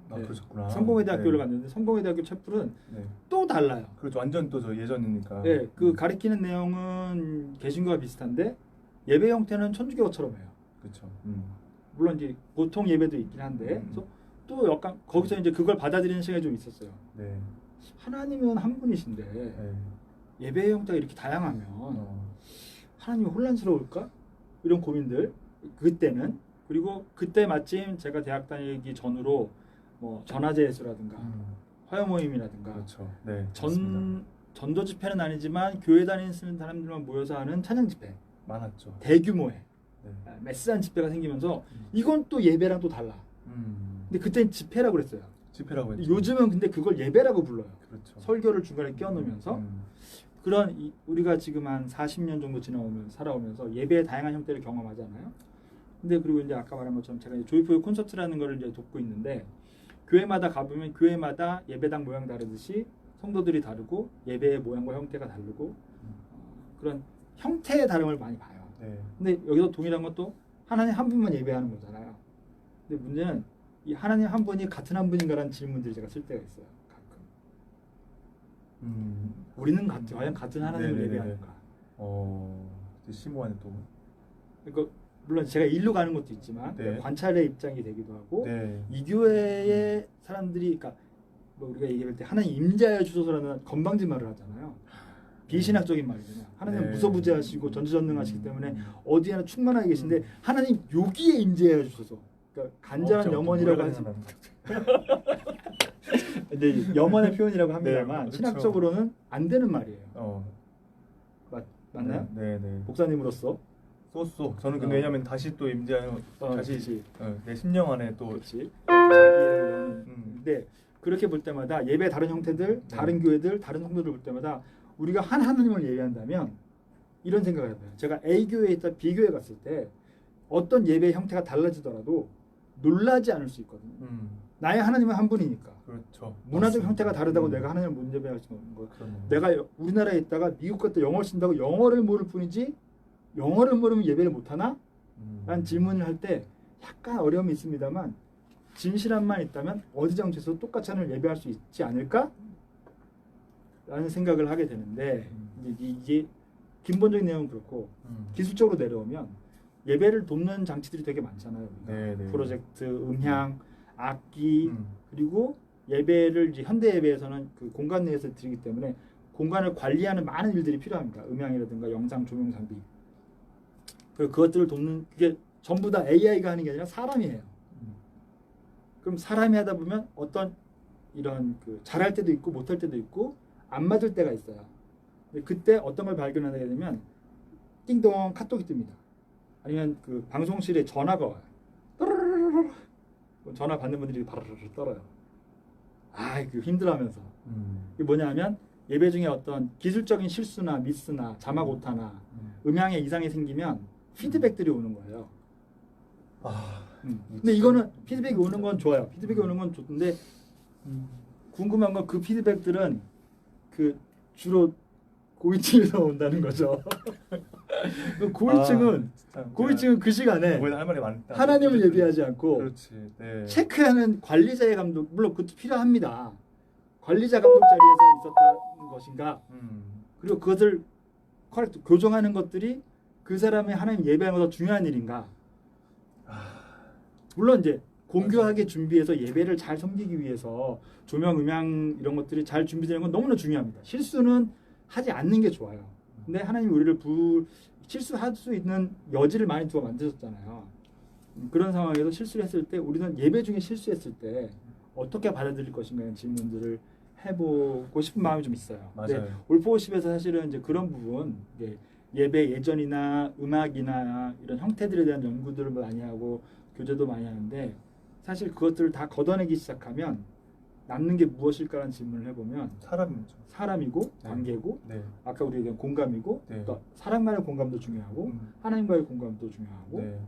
네. 그러셨구나. 성공회대학교를 네. 갔는데 성공회대학교 채플은 네. 또 달라요. 그렇죠. 완전 또 저 예전이니까. 네, 그 가리키는 내용은 개신교와 비슷한데 예배 형태는 천주교처럼 해요. 그렇죠. 물론 이제 보통 예배도 있긴 한데 또 약간 거기서 이제 그걸 받아들이는 시간이 좀 있었어요. 네. 하나님은 한 분이신데 네. 예배의 형태가 이렇게 다양하면 하나님이 혼란스러울까? 이런 고민들 그때는 그리고 그때 마침 제가 대학 다니기 전으로 뭐 전화제 예수라든가 화요 모임이라든가 그렇죠. 네. 전도 집회는 아니지만 교회 다니는 사람들만 모여서 하는 찬양 집회 많았죠. 대규모의 네. 메스한 집회가 생기면서 이건 또 예배랑 또 달라. 근데 그때는 집회라고 그랬어요. 집회라고 했죠. 요즘은 근데 그걸 예배라고 불러요. 그렇죠. 설교를 중간에 끼워넣으면서 그런 우리가 지금 한 40년 정도 살아오면서 예배의 다양한 형태를 경험하잖아요. 근데 그리고 이제 아까 말한 것처럼 제가 조이포유 콘서트라는 거를 이제 돕고 있는데 교회마다 가보면 교회마다 예배당 모양 다르듯이 성도들이 다르고 예배의 모양과 형태가 다르고 그런 형태의 다름을 많이 봐요. 네. 근데 여기서 동일한 것도 하나님 한 분만 예배하는 거잖아요. 근데 문제는 이 하나님 한 분이 같은 한 분인가라는 질문들을 제가 쓸 때가 있어요. 가끔. 우리는 과연 같은 하나님을 네네네. 예배하는가? 심오하네 또. 그러니까 물론 제가 일로 가는 것도 있지만 네. 관찰의 입장이 되기도 하고 네. 이 교회의 사람들이 그러니까 뭐 우리가 얘기할 때 하나님 임재하여 주소서라는 건방진 말을 하잖아요. 비신학적인 말이잖아요. 하나님은 네. 무소부재하시고 전지전능하시기 때문에 어디에나 충만하게 계신데 하나님 여기에 임재하여 주소서. 그러니까 간절한 염원이라고 하지. 근데 염원의 표현이라고 합니다만 네, 신학적으로는 안 되는 말이에요. 맞나요? 네. 목사님으로서. 쏘. 저는 근데 왜냐면 다시 또 임재하는 다시 내 심령 안에 또 그렇지. 자기의 영인데 그렇게 볼 때마다 예배 다른 형태들, 다른 교회들, 다른 성도들 볼 때마다 우리가 한 하나님을 예배한다면 이런 생각을 해봐요. 제가 A 교회에 있다 B 교회 갔을 때 어떤 예배 형태가 달라지더라도 놀라지 않을 수 있거든요. 나의 하나님은 한 분이니까. 그렇죠. 문화적 형태가 다르다고 내가 하나님을 못 예배할 수 없는 거예요. 그러네요. 내가 우리나라에 있다가 미국 갔다 영어를 쓴다고 영어를 모를 뿐이지 영어를 모르면 예배를 못하나? 라는 질문을 할 때 약간 어려움이 있습니다만 진실함만 있다면 어디 장소에서 똑같이 하나님을 예배할 수 있지 않을까? 라는 생각을 하게 되는데 이게 근본적인 내용은 그렇고 기술적으로 내려오면 예배를 돕는 장치들이 되게 많잖아요. 네. 프로젝트, 음향, 악기 그리고 예배를 이제 현대 예배에서는 그 공간 내에서 드리기 때문에 공간을 관리하는 많은 일들이 필요합니다. 음향이라든가 영상 조명 장비. 그리고 그것들을 돕는 그게 전부 다 AI가 하는 게 아니라 사람이 해요. 그럼 사람이 하다 보면 어떤 이런 그 잘할 때도 있고 못할 때도 있고 안 맞을 때가 있어요. 근데 그때 어떤 걸 발견하게 되면 띵동 카톡이 뜹니다. 아니면 그 방송실에 전화가 와요. 전화 받는 분들이 바르르 떨어요. 그 힘들어하면서. 이게 뭐냐면 예배 중에 어떤 기술적인 실수나 미스나 자막 오타나 음향에 이상이 생기면 피드백들이 오는 거예요. 근데 이거는 피드백이 오는 건 좋아요. 피드백이 오는 건 좋은데 궁금한 건 그 피드백들은 그 주로 고위층에서 온다는 거죠. 고위층은 그 시간에 할 말이 많다. 하나님을 예배하지 않고 그렇지. 네. 체크하는 관리자의 감독, 물론 그것도 필요합니다. 관리자 감독 자리에서 있었다는 것인가, 그리고 그것을 교정하는 것들이 그 사람의 하나님 예배하는 것보다 중요한 일인가. 물론 이제 공교하게 준비해서 예배를 잘 섬기기 위해서 조명, 음향 이런 것들이 잘 준비되는 건 너무나 중요합니다. 실수는 하지 않는 게 좋아요. 근데 하나님이 우리를 실수할 수 있는 여지를 많이 두어 만드셨잖아요. 그런 상황에서 실수를 했을 때 우리는 예배 중에 실수했을 때 어떻게 받아들일 것인가라는 질문들을 해보고 싶은 마음이 좀 있어요. 맞아요. 올포워십에서 사실은 이제 그런 부분, 예배 예전이나 음악이나 이런 형태들에 대한 연구들을 많이 하고 교제도 많이 하는데, 사실 그것들을 다 걷어내기 시작하면 남는 게 무엇일까라는 질문을 해보면 사람이고 네. 관계고 네. 아까 우리가 얘기한 공감이고 네. 또 사람과의 공감도 중요하고 하나님과의 공감도 중요하고 네.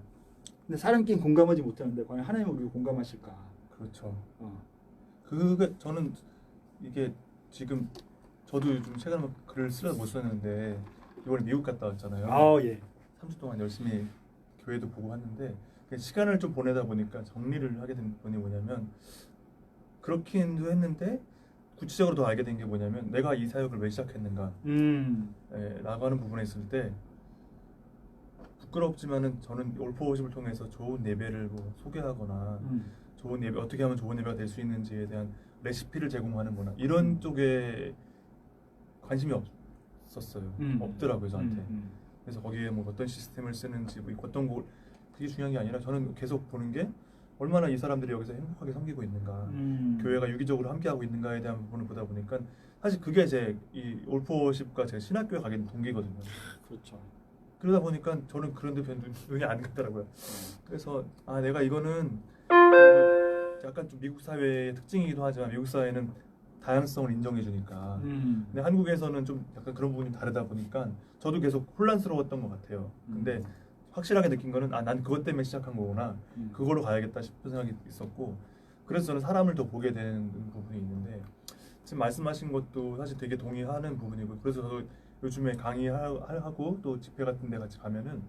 근데 사람끼리 공감하지 못하는데 과연 하나님은 우리가 공감하실까? 그렇죠. 그게 저는 이게 지금 저도 요즘 최근에 글을 쓰려고 못 썼는데 이번에 미국 갔다 왔잖아요. 예. 3주 동안 열심히 교회도 보고 왔는데 시간을 좀 보내다 보니까 정리를 하게 된 부분이 뭐냐면, 그렇긴도 했는데 구체적으로 더 알게 된 게 뭐냐면 내가 이 사역을 왜 시작했는가 라고 하는 부분에 있을 때 부끄럽지만은 저는 올포워십을 통해서 좋은 예배를 뭐 소개하거나 좋은 예배, 어떻게 하면 좋은 예배가 될 수 있는지에 대한 레시피를 제공하는 거나 이런 쪽에 관심이 없었어요. 없더라고요 저한테. 그래서 거기에 뭐 어떤 시스템을 쓰는지 뭐 어떤 거 그게 중요한 게 아니라 저는 계속 보는 게 얼마나 이 사람들이 여기서 행복하게 섬기고 있는가, 교회가 유기적으로 함께하고 있는가에 대한 부분을 보다 보니까 사실 그게 제 이 올포워십과 제 신학교에 가게 된 동기거든요. 그렇죠. 그러다 보니까 저는 그런 데 별 눈이 안 가더라고요. 그래서 내가 이거는 약간 좀 미국 사회의 특징이기도 하지만 미국 사회는 다양성을 인정해 주니까 근데 한국에서는 좀 약간 그런 부분이 다르다 보니까 저도 계속 혼란스러웠던 것 같아요. 근데 확실하게 느낀 거는 난 그것 때문에 시작한 거구나, 그걸로 가야겠다 싶은 생각이 있었고, 그래서 저는 사람을 더 보게 되는 부분이 있는데 지금 말씀하신 것도 사실 되게 동의하는 부분이고, 그래서 저도 요즘에 강의하고 또 집회 같은 데 같이 가면은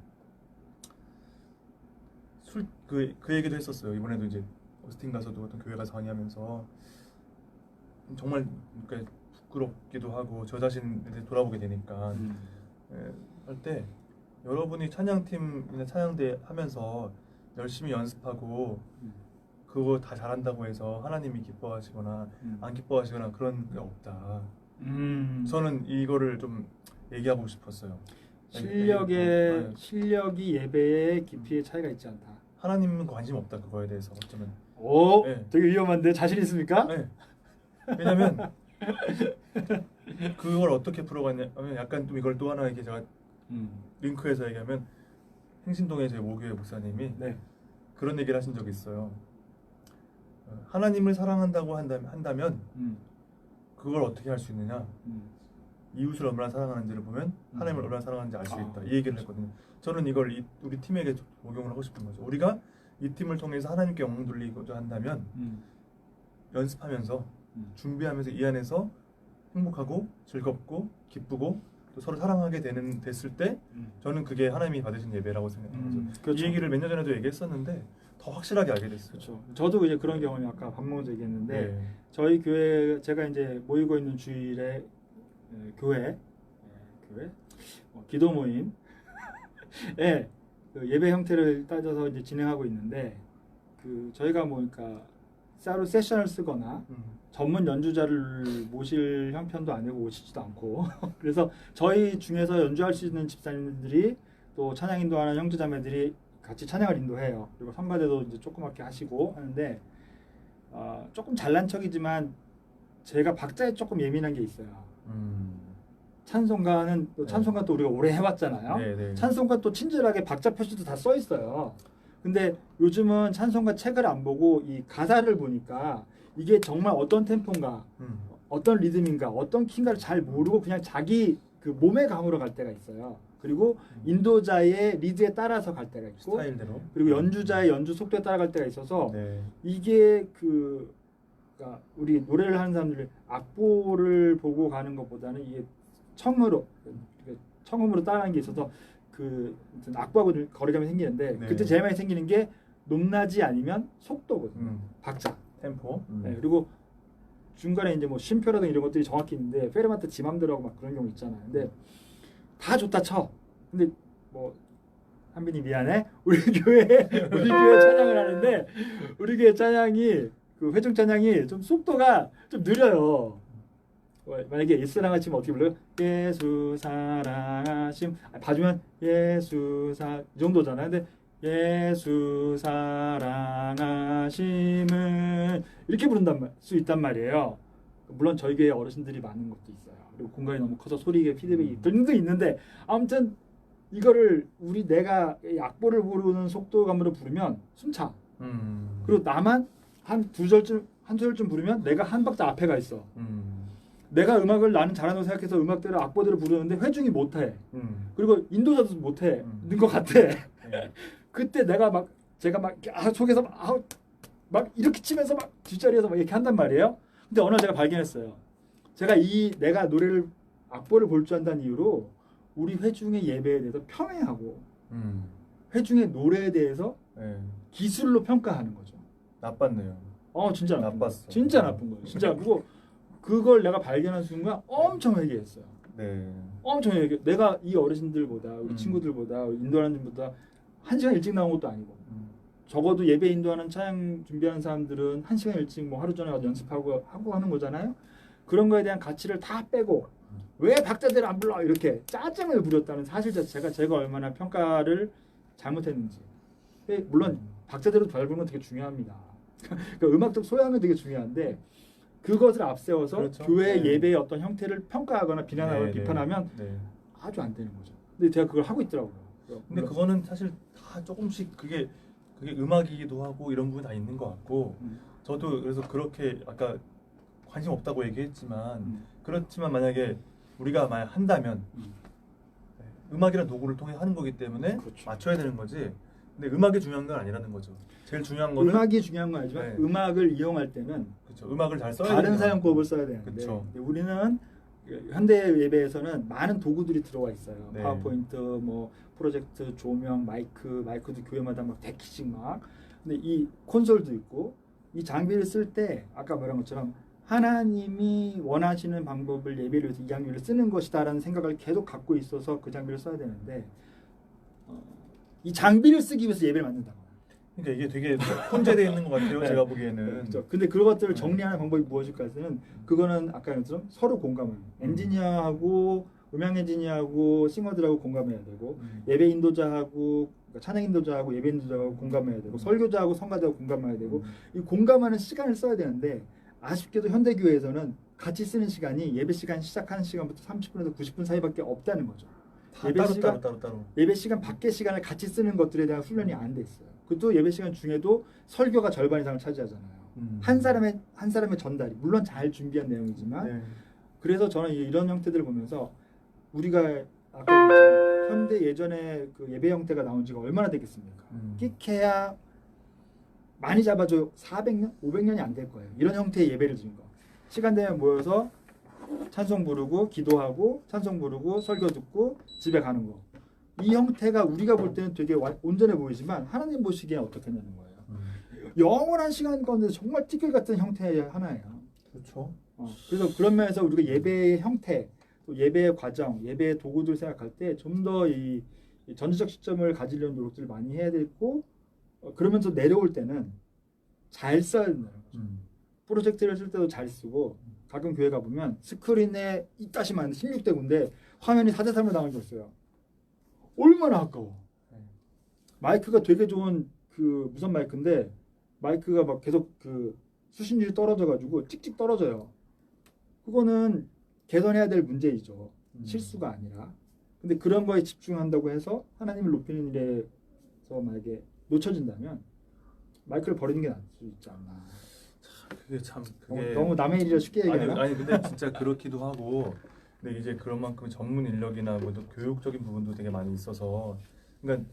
그 얘기도 했었어요. 이번에도 이제 오스틴 가서도 어떤 교회 가서 강의하면서 정말 그러니까 부끄럽기도 하고 저 자신에 돌아보게 되니까 할 때 여러분이 찬양팀이나 찬양대 하면서 열심히 연습하고 그거 다 잘한다고 해서 하나님이 기뻐하시거나 안 기뻐하시거나 그런 게 없다. 저는 이거를 좀 얘기하고 싶었어요. 실력이 예배의 깊이의 차이가 있지 않다. 하나님은 관심 없다, 그거에 대해서. 어쩌면. 네. 되게 위험한데 자신 있습니까? 네. 왜냐면 그걸 어떻게 풀어갔냐면 약간 좀 이걸 또 하나 이렇게 제가 링크해서 얘기하면 행신동의 제 모교회 목사님이 그런 얘기를 하신 적이 있어요. 하나님을 사랑한다고 한다면 그걸 어떻게 할 수 있느냐? 이웃을 얼마나 사랑하는지를 보면 하나님을 얼마나 사랑하는지 알 수 있다. 이 얘기를 했거든요. 저는 이걸 우리 팀에게 적용을 하고 싶은 거죠. 우리가 이 팀을 통해서 하나님께 영광 돌리고자 한다면 연습하면서 준비하면서 이 안에서 행복하고 즐겁고 기쁘고 또 서로 사랑하게 됐을 때 저는 그게 하나님이 받으신 예배라고 생각해요. 그렇죠. 이 얘기를 몇 년 전에도 얘기했었는데 더 확실하게 알게 됐어요. 그렇죠. 저도 이제 그런 경험이 아까 밥 먹으면서 얘기했는데 저희 교회, 제가 이제 모이고 있는 주일에 교회 기도 모임 그 예배 형태를 따져서 이제 진행하고 있는데, 그 저희가 그러니까 따로 세션을 쓰거나 전문 연주자를 모실 형편도 아니고 오시지도 않고 그래서 저희 중에서 연주할 수 있는 집사님들이 또 찬양 인도하는 형제자매들이 같이 찬양을 인도해요. 그리고 선바대도 이제 조그맣게 하시고 하는데 조금 잘난 척이지만 제가 박자에 조금 예민한 게 있어요. 찬송가는 또 찬송가 또 우리가 오래 해왔잖아요. 찬송가 또 친절하게 박자 표시도 다 써 있어요. 근데 요즘은 찬송가 책을 안 보고 이 가사를 보니까 이게 정말 어떤 템포인가, 어떤 리듬인가, 어떤 키인가를 잘 모르고 그냥 자기 그 몸의 감으로 갈 때가 있어요. 그리고 인도자의 리드에 따라서 갈 때가 있고, 스타일대로. 그리고 연주자의 연주 속도에 따라갈 때가 있어서 네. 이게 그러니까 우리 노래를 하는 사람들 악보를 보고 가는 것보다는 이게 청음으로 따라가는 게 있어서 그 악보하고 거리감이 생기는데 네. 그때 제일 많이 생기는 게 높낮이 아니면 속도거든요. 박자, 템포. 네, 그리고 중간에 이제 뭐 쉼표라든가 이런 것들이 정확히 있는데 페르마트 지 맘대로 하고 막 그런 경우 있잖아요. 근데 다 좋다 쳐. 근데 뭐 한빈이 미안해. 우리 교회 찬양을 하는데 우리 교회 찬양이 그 회중 찬양이 좀 속도가 좀 느려요. 만약에 예수랑 같이 어떻게 불러요? 예수 사랑하심. 봐주면 예수 이 정도잖아요. 근데 예수 사랑하심은 이렇게 부른단 수 있단 말이에요. 물론 저희 교회 어르신들이 많은 것도 있어요. 그리고 공간이 너무 커서 소리에 피드백이 등등 있는데 아무튼 이거를 내가 악보를 부르는 속도감으로 부르면 숨차. 그리고 나만 한 소절쯤 부르면 내가 한 박자 앞에 가 있어. 내가 음악을 나는 잘한다고 생각해서 음악대로 악보대로 부르는데 회중이 못해. 그리고 인도자도 못해. 는 것 같아. 그때 제가 막 속에서 막 이렇게 치면서 막 뒷자리에서 막 이렇게 한단 말이에요. 근데 어느 날 제가 발견했어요. 내가 노래를 악보를 볼 줄 안다는 이유로 우리 회중의 예배에 대해서 평해하고 회중의 노래에 대해서 기술로 평가하는 거죠. 나빴네요. 진짜 나빴어. 진짜 나쁜 거예요. 진짜 그걸 내가 발견한 순간 엄청 회개했어요. 네. 엄청 회개. 내가 이 어르신들보다 우리 친구들보다 인도하는 분보다 1시간 일찍 나온 것도 아니고 적어도 예배 인도하는 찬양 준비하는 사람들은 1시간 일찍 뭐 하루 전에 가서 연습하고 하는 거잖아요. 그런 거에 대한 가치를 다 빼고 왜 박자대로 안 불러 이렇게 짜증을 부렸다는 사실 자체가 제가 얼마나 평가를 잘못했는지. 물론 박자대로 잘 부르는 건 되게 중요합니다. 그러니까 음악적 소양은 되게 중요한데 그것을 앞세워서 그렇죠. 교회 네. 예배의 어떤 형태를 평가하거나 비난하거나 비판하면 아주 안 되는 거죠. 근데 제가 그걸 하고 있더라고요. 근데 그거는 사실 다 조금씩 그게 음악이기도 하고 이런 부분이 다 있는 것 같고 저도 그래서 그렇게 아까 관심 없다고 얘기했지만 그렇지만 만약에 우리가 만약 한다면 음악이라는 도구를 통해 하는 거기 때문에 그렇죠. 맞춰야 되는 거지. 근데 음악이 중요한 건 아니라는 거죠. 제일 중요한 거는 음악이 중요한 건 아니지만 음악을 이용할 때는 그렇죠. 음악을 잘 써야 다른 사용법을 써야 되는데 그렇죠. 우리는 현대 예배에서는 많은 도구들이 들어와 있어요. 네. 파워포인트, 뭐 프로젝트, 조명, 마이크도 교회마다 막 100기씩 막. 근데 이 콘솔도 있고 이 장비를 쓸 때 아까 말한 것처럼 하나님이 원하시는 방법을 예배를 위해서 이 장비를 쓰는 것이다라는 생각을 계속 갖고 있어서 그 장비를 써야 되는데 이 장비를 쓰기 위해서 예배를 만든다. 그러니까 이게 되게 혼재되어 있는 것 같아요. 제가 보기에는. 그렇죠. 근데 그것들을 정리하는 방법이 무엇일까는 그거는 아까 얘기했처럼 서로 공감하는 엔지니어하고 음향 엔지니어하고 싱어들하고 공감해야 되고 예배 인도자하고 그러니까 찬양 인도자하고 예배 인도자하고 공감해야 되고 설교자하고 성가자하고 공감해야 되고 이 공감하는 시간을 써야 되는데 아쉽게도 현대 교회에서는 같이 쓰는 시간이 예배 시간 시작하는 시간부터 30분에서 90분 사이밖에 없다는 거죠. 따로. 예배 시간 밖의 시간을 같이 쓰는 것들에 대한 훈련이 안 돼 있어요. 그것도 예배 시간 중에도 설교가 절반 이상을 차지하잖아요. 한 사람의 전달이 물론 잘 준비한 내용이지만 그래서 저는 이런 형태들을 보면서 우리가 아까 얘기했지만 현대 예전에 그 예배 형태가 나온 지가 얼마나 되겠습니까? 끽해야 많이 잡아줘 400년, 500년이 안 될 거예요. 이런 형태의 예배를 드린 거. 시간 되면 모여서 찬송 부르고 기도하고 찬송 부르고 설교 듣고 집에 가는 거. 이 형태가 우리가 볼 때는 되게 온전해 보이지만 하나님 보시기엔 어떻겠냐는 거예요. 영원한 시간 가운데 정말 티끌 같은 형태의 하나예요. 그렇죠. 그래서 그런 면에서 우리가 예배의 형태, 또 예배의 과정, 예배의 도구들 생각할 때 좀 더 이 전지적 시점을 가지려는 노력들을 많이 해야 되고 그러면서 내려올 때는 잘 써야 된다는 거죠. 프로젝트를 쓸 때도 잘 쓰고 가끔 교회 가보면 스크린에 이따시 많은 16대 9인데 화면이 4대 3으로 나온 게 있어요. 얼마나 아까워. 마이크가 되게 좋은 그 무선 마이크인데 마이크가 막 계속 그 수신율이 떨어져가지고 찍찍 떨어져요. 그거는 개선해야 될 문제이죠. 실수가 아니라. 근데 그런 거에 집중한다고 해서 하나님을 높이는 일에서 만약에 놓쳐진다면 마이크를 버리는 게 나을 수 있지 않나. 그게 참 그게 너무 남의 일이라 쉽게 얘기하나? 아니 근데 진짜 그렇기도 하고 근데 이제 그런 만큼 전문 인력이나 뭐 또 교육적인 부분도 되게 많이 있어서 그러니까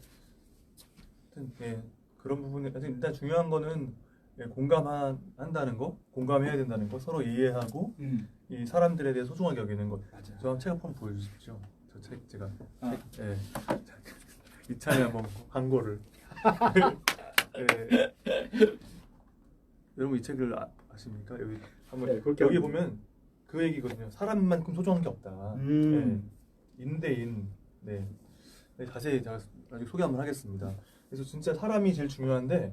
하여튼 예, 그런 부분이 일단 중요한 거는 예, 공감한다는 거, 공감해야 된다는 거, 서로 이해하고 이 사람들에 대해 소중하게 여기는 것. 맞아요. 저 책 한번 보여주십시오. 저 책 제가 아. 책, 예. 이찬이 한번 광고를. 예. 여러분 이 책을 아십니까? 여기 한번 네, 여기 보면 그 얘기거든요. 사람만큼 소중한 게 없다. 예. 인대인. 네. 네, 자세히 제가 나중에 소개 한번 하겠습니다. 그래서 진짜 사람이 제일 중요한데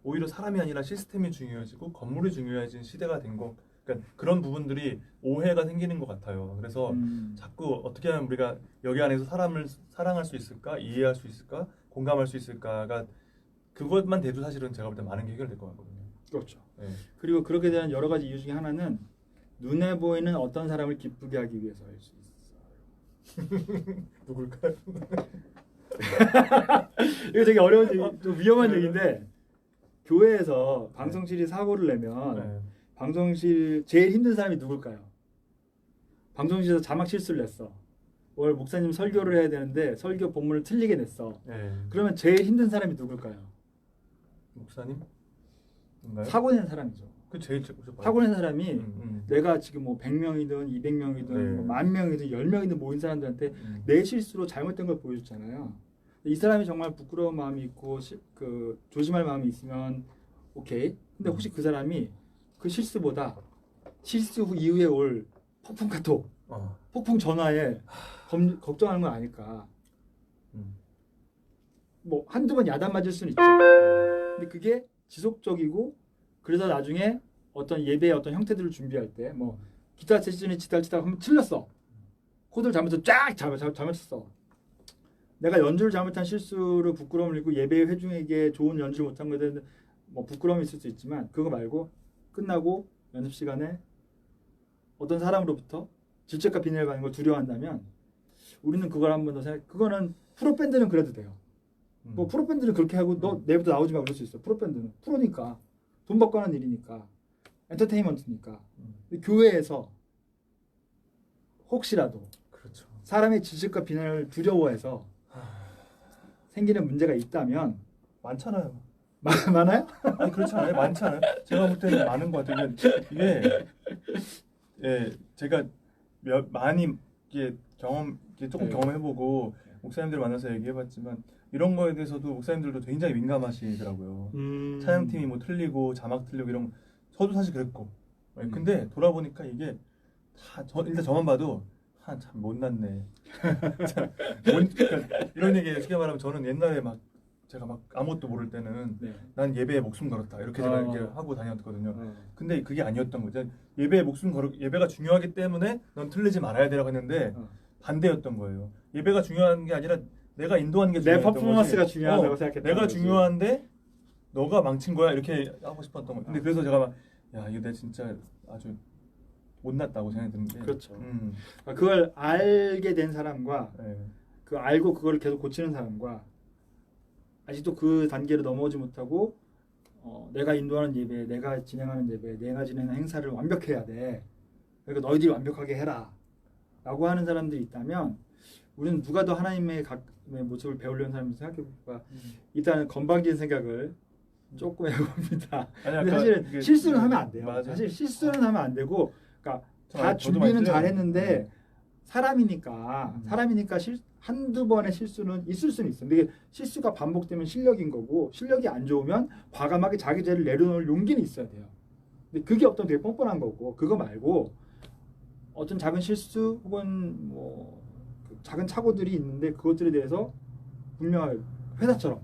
오히려 사람이 아니라 시스템이 중요해지고 건물이 중요해진 시대가 된 거. 그러니까 그런 부분들이 오해가 생기는 것 같아요. 그래서 자꾸 어떻게 하면 우리가 여기 안에서 사람을 사랑할 수 있을까, 이해할 수 있을까, 공감할 수 있을까가 그것만 돼도 사실은 제가 볼 때 많은 게 해결될 것 같거든요. 그렇죠. 네. 그리고 그렇게 대한 여러 가지 이유 중에 하나는 눈에 보이는 어떤 사람을 기쁘게 하기 위해서 할 수 있어요. 누굴까요? 이거 되게 어려운 얘기, 좀 위험한 얘기인데 교회에서 방송실이 사고를 내면 네. 방송실 제일 힘든 사람이 누굴까요? 방송실에서 자막 실수를 냈어. 오늘 목사님 설교를 해야 되는데 설교 본문을 틀리게 냈어. 네. 그러면 제일 힘든 사람이 누굴까요? 목사님? 인가요? 사고 낸 사람이죠. 그 제일 사고 낸 사람이 내가 지금 뭐 100명이든 200명이든 네. 뭐 10,000명이든 10명이든 모인 사람들한테 내 실수로 잘못된 걸 보여줬잖아요. 이 사람이 정말 부끄러운 마음이 있고 그 조심할 마음이 있으면 오케이. 근데 혹시 그 사람이 그 실수보다 실수 후 이후에 올 폭풍 카톡, 폭풍 전화에 걱정하는 건 아닐까. 뭐 한두 번 야단 맞을 수는 있죠. 근데 그게 지속적이고 그래서 나중에 어떤 예배의 어떤 형태들을 준비할 때 뭐 기타 세션이 치다가 한번 틀렸어. 코드를 잘못해서 쫙 잘못했어. 내가 연주를 잘못한 실수로 부끄러움을 잃고 예배의 회중에게 좋은 연주를 못한 것에 대한 뭐 부끄러움이 있을 수 있지만 그거 말고 끝나고 연습 시간에 어떤 사람으로부터 질책과 비난을 받는 걸 두려워한다면 우리는 그걸 한 번 더 생각. 그거는 프로 밴드는 그래도 돼요. 뭐 프로 밴드는 그렇게 하고 너 내일부터 나오지 마 그럴 수 있어. 프로 밴드는 프로니까 돈 받고 하는 일이니까 엔터테인먼트니까. 교회에서 혹시라도 그렇죠. 사람의 질책과 비난을 두려워해서 생기는 문제가 있다면 많잖아요. 많아요? 아니 그렇지 않아요? 많지 않아요? 제가 볼 때는 많은 것 같아요. 이게 예 제가 많이 이게 조금 경험해보고 목사님들 만나서 얘기해봤지만 이런 거에 대해서도 목사님들도 굉장히 민감하시더라고요. 찬양팀이 뭐 틀리고 자막 틀리고 이런 거, 저도 사실 그랬고 근데 돌아보니까 이게 다 일단 저만 봐도 참 못났네. 그러니까 이런 얘기 쉽게 말하면 저는 옛날에 막 제가 막 아무것도 모를 때는 난 예배에 목숨 걸었다 이렇게 제가 이렇게 하고 다녔거든요. 근데 그게 아니었던 거죠. 예배에 예배가 중요하기 때문에 넌 틀리지 말아야 되라고 했는데 반대였던 거예요. 예배가 중요한 게 아니라 내가 인도하는 게 내 중요했던 퍼포먼스가 거지. 중요하다고 생각했던 내가 거지. 중요한데 너가 망친 거야 이렇게 하고 싶었던 거예요. 근데 그래서 제가 막 야 이거 내가 진짜 아주 못났다고 생각이 드는 게 그렇죠. 그걸 알게 된 사람과 네. 그 알고 그걸 계속 고치는 사람과 아직도 그 단계로 넘어오지 못하고 내가 인도하는 예배, 내가 진행하는 예배, 내가 진행하는 행사를 완벽해야 돼. 그러니까 너희들이 완벽하게 해라. 라고 하는 사람들이 있다면 우리는 누가 더 하나님의 모습을 배우려는 사람인지 생각해볼까. 일단은 건방진 생각을 조금 해봅니다. 근데 사실은 실수는 하면 안 돼요. 맞아. 사실 실수는 하면 안 되고 그러니까 다 저도 준비는 많이 잘했는데 사람이니까 한두 번의 실수는 있을 수는 있어. 근데 실수가 반복되면 실력인 거고 실력이 안 좋으면 과감하게 자기 죄를 내려놓을 용기는 있어야 돼요. 근데 그게 어떤 되게 뻔뻔한 거고 그거 말고 어떤 작은 실수 혹은 뭐 작은 착오들이 있는데 그것들에 대해서 분명하게 회사처럼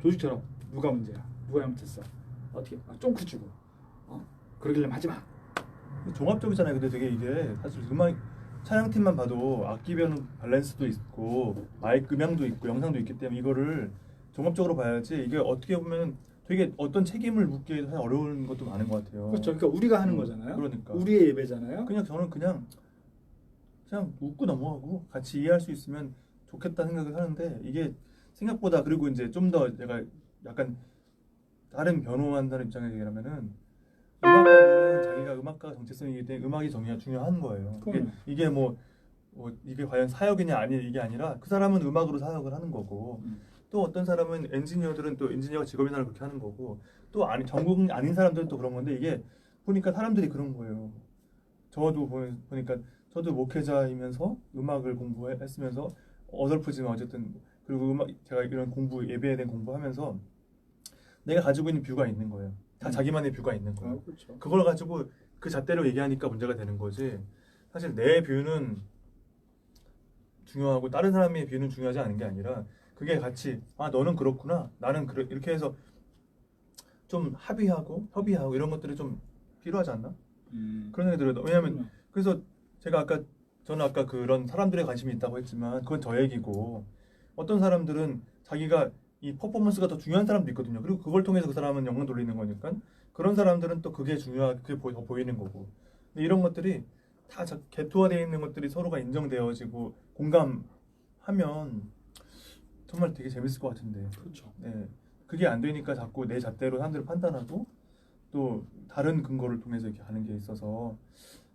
조직처럼 누가 문제야 누가 잘못했어 어떻게 쫑크 주고 그러길래 하지 마. 종합적이잖아요. 근데 되게 이게 사실 음악 찬양팀만 봐도 악기 변 밸런스도 있고 마이크 음향도 있고 영상도 있기 때문에 이거를 종합적으로 봐야지 이게 어떻게 보면 되게 어떤 책임을 묻기 어려운 것도 많은 것 같아요. 그렇죠. 그러니까 우리가 하는 거잖아요. 그러니까 우리의 예배잖아요. 저는 그냥 웃고 넘어가고 같이 이해할 수 있으면 좋겠다 생각을 하는데 이게 생각보다 그리고 이제 좀 더 제가 약간 다른 변호한다는 입장에서 얘기하면은 음악가는 자기가 음악가 정체성이기 때문에 음악이 중요한 거예요. 이게 뭐 이게 과연 사역이냐 아니 이게 아니라 그 사람은 음악으로 사역을 하는 거고 또 어떤 사람은 엔지니어들은 또 엔지니어가 직업이나 그렇게 하는 거고 또 아니 전공 아닌 사람들은 또 그런 건데 이게 보니까 사람들이 그런 거예요. 저도 보니까 저도 목회자이면서 음악을 공부했으면서 어설프지만 어쨌든 그리고 제가 이런 예배에 대한 공부하면서 내가 가지고 있는 뷰가 있는 거예요. 다 자기만의 뷰가 있는 거예요. 그렇죠. 그걸 가지고 그 잣대로 얘기하니까 문제가 되는 거지. 사실 내 뷰는 중요하고 다른 사람의 뷰는 중요하지 않은 게 아니라 그게 같이 너는 그렇구나 나는 그래 이렇게 해서 좀 합의하고 협의하고 이런 것들이 좀 필요하지 않나? 그런 생각이 들어요. 왜냐하면 그래서 저는 아까 그런 사람들의 관심이 있다고 했지만 그건 저 얘기고 어떤 사람들은 자기가 이 퍼포먼스가 더 중요한 사람도 있거든요. 그리고 그걸 통해서 그 사람은 영광 돌리는 거니까 그런 사람들은 또 그게 더 보이는 거고. 근데 이런 것들이 다 개토화되어 있는 것들이 서로가 인정되어지고 공감하면 정말 되게 재밌을 것 같은데. 그렇죠. 네, 그게 안 되니까 자꾸 내 잣대로 사람들을 판단하고 또 다른 근거를 통해서 이렇게 하는 게 있어서.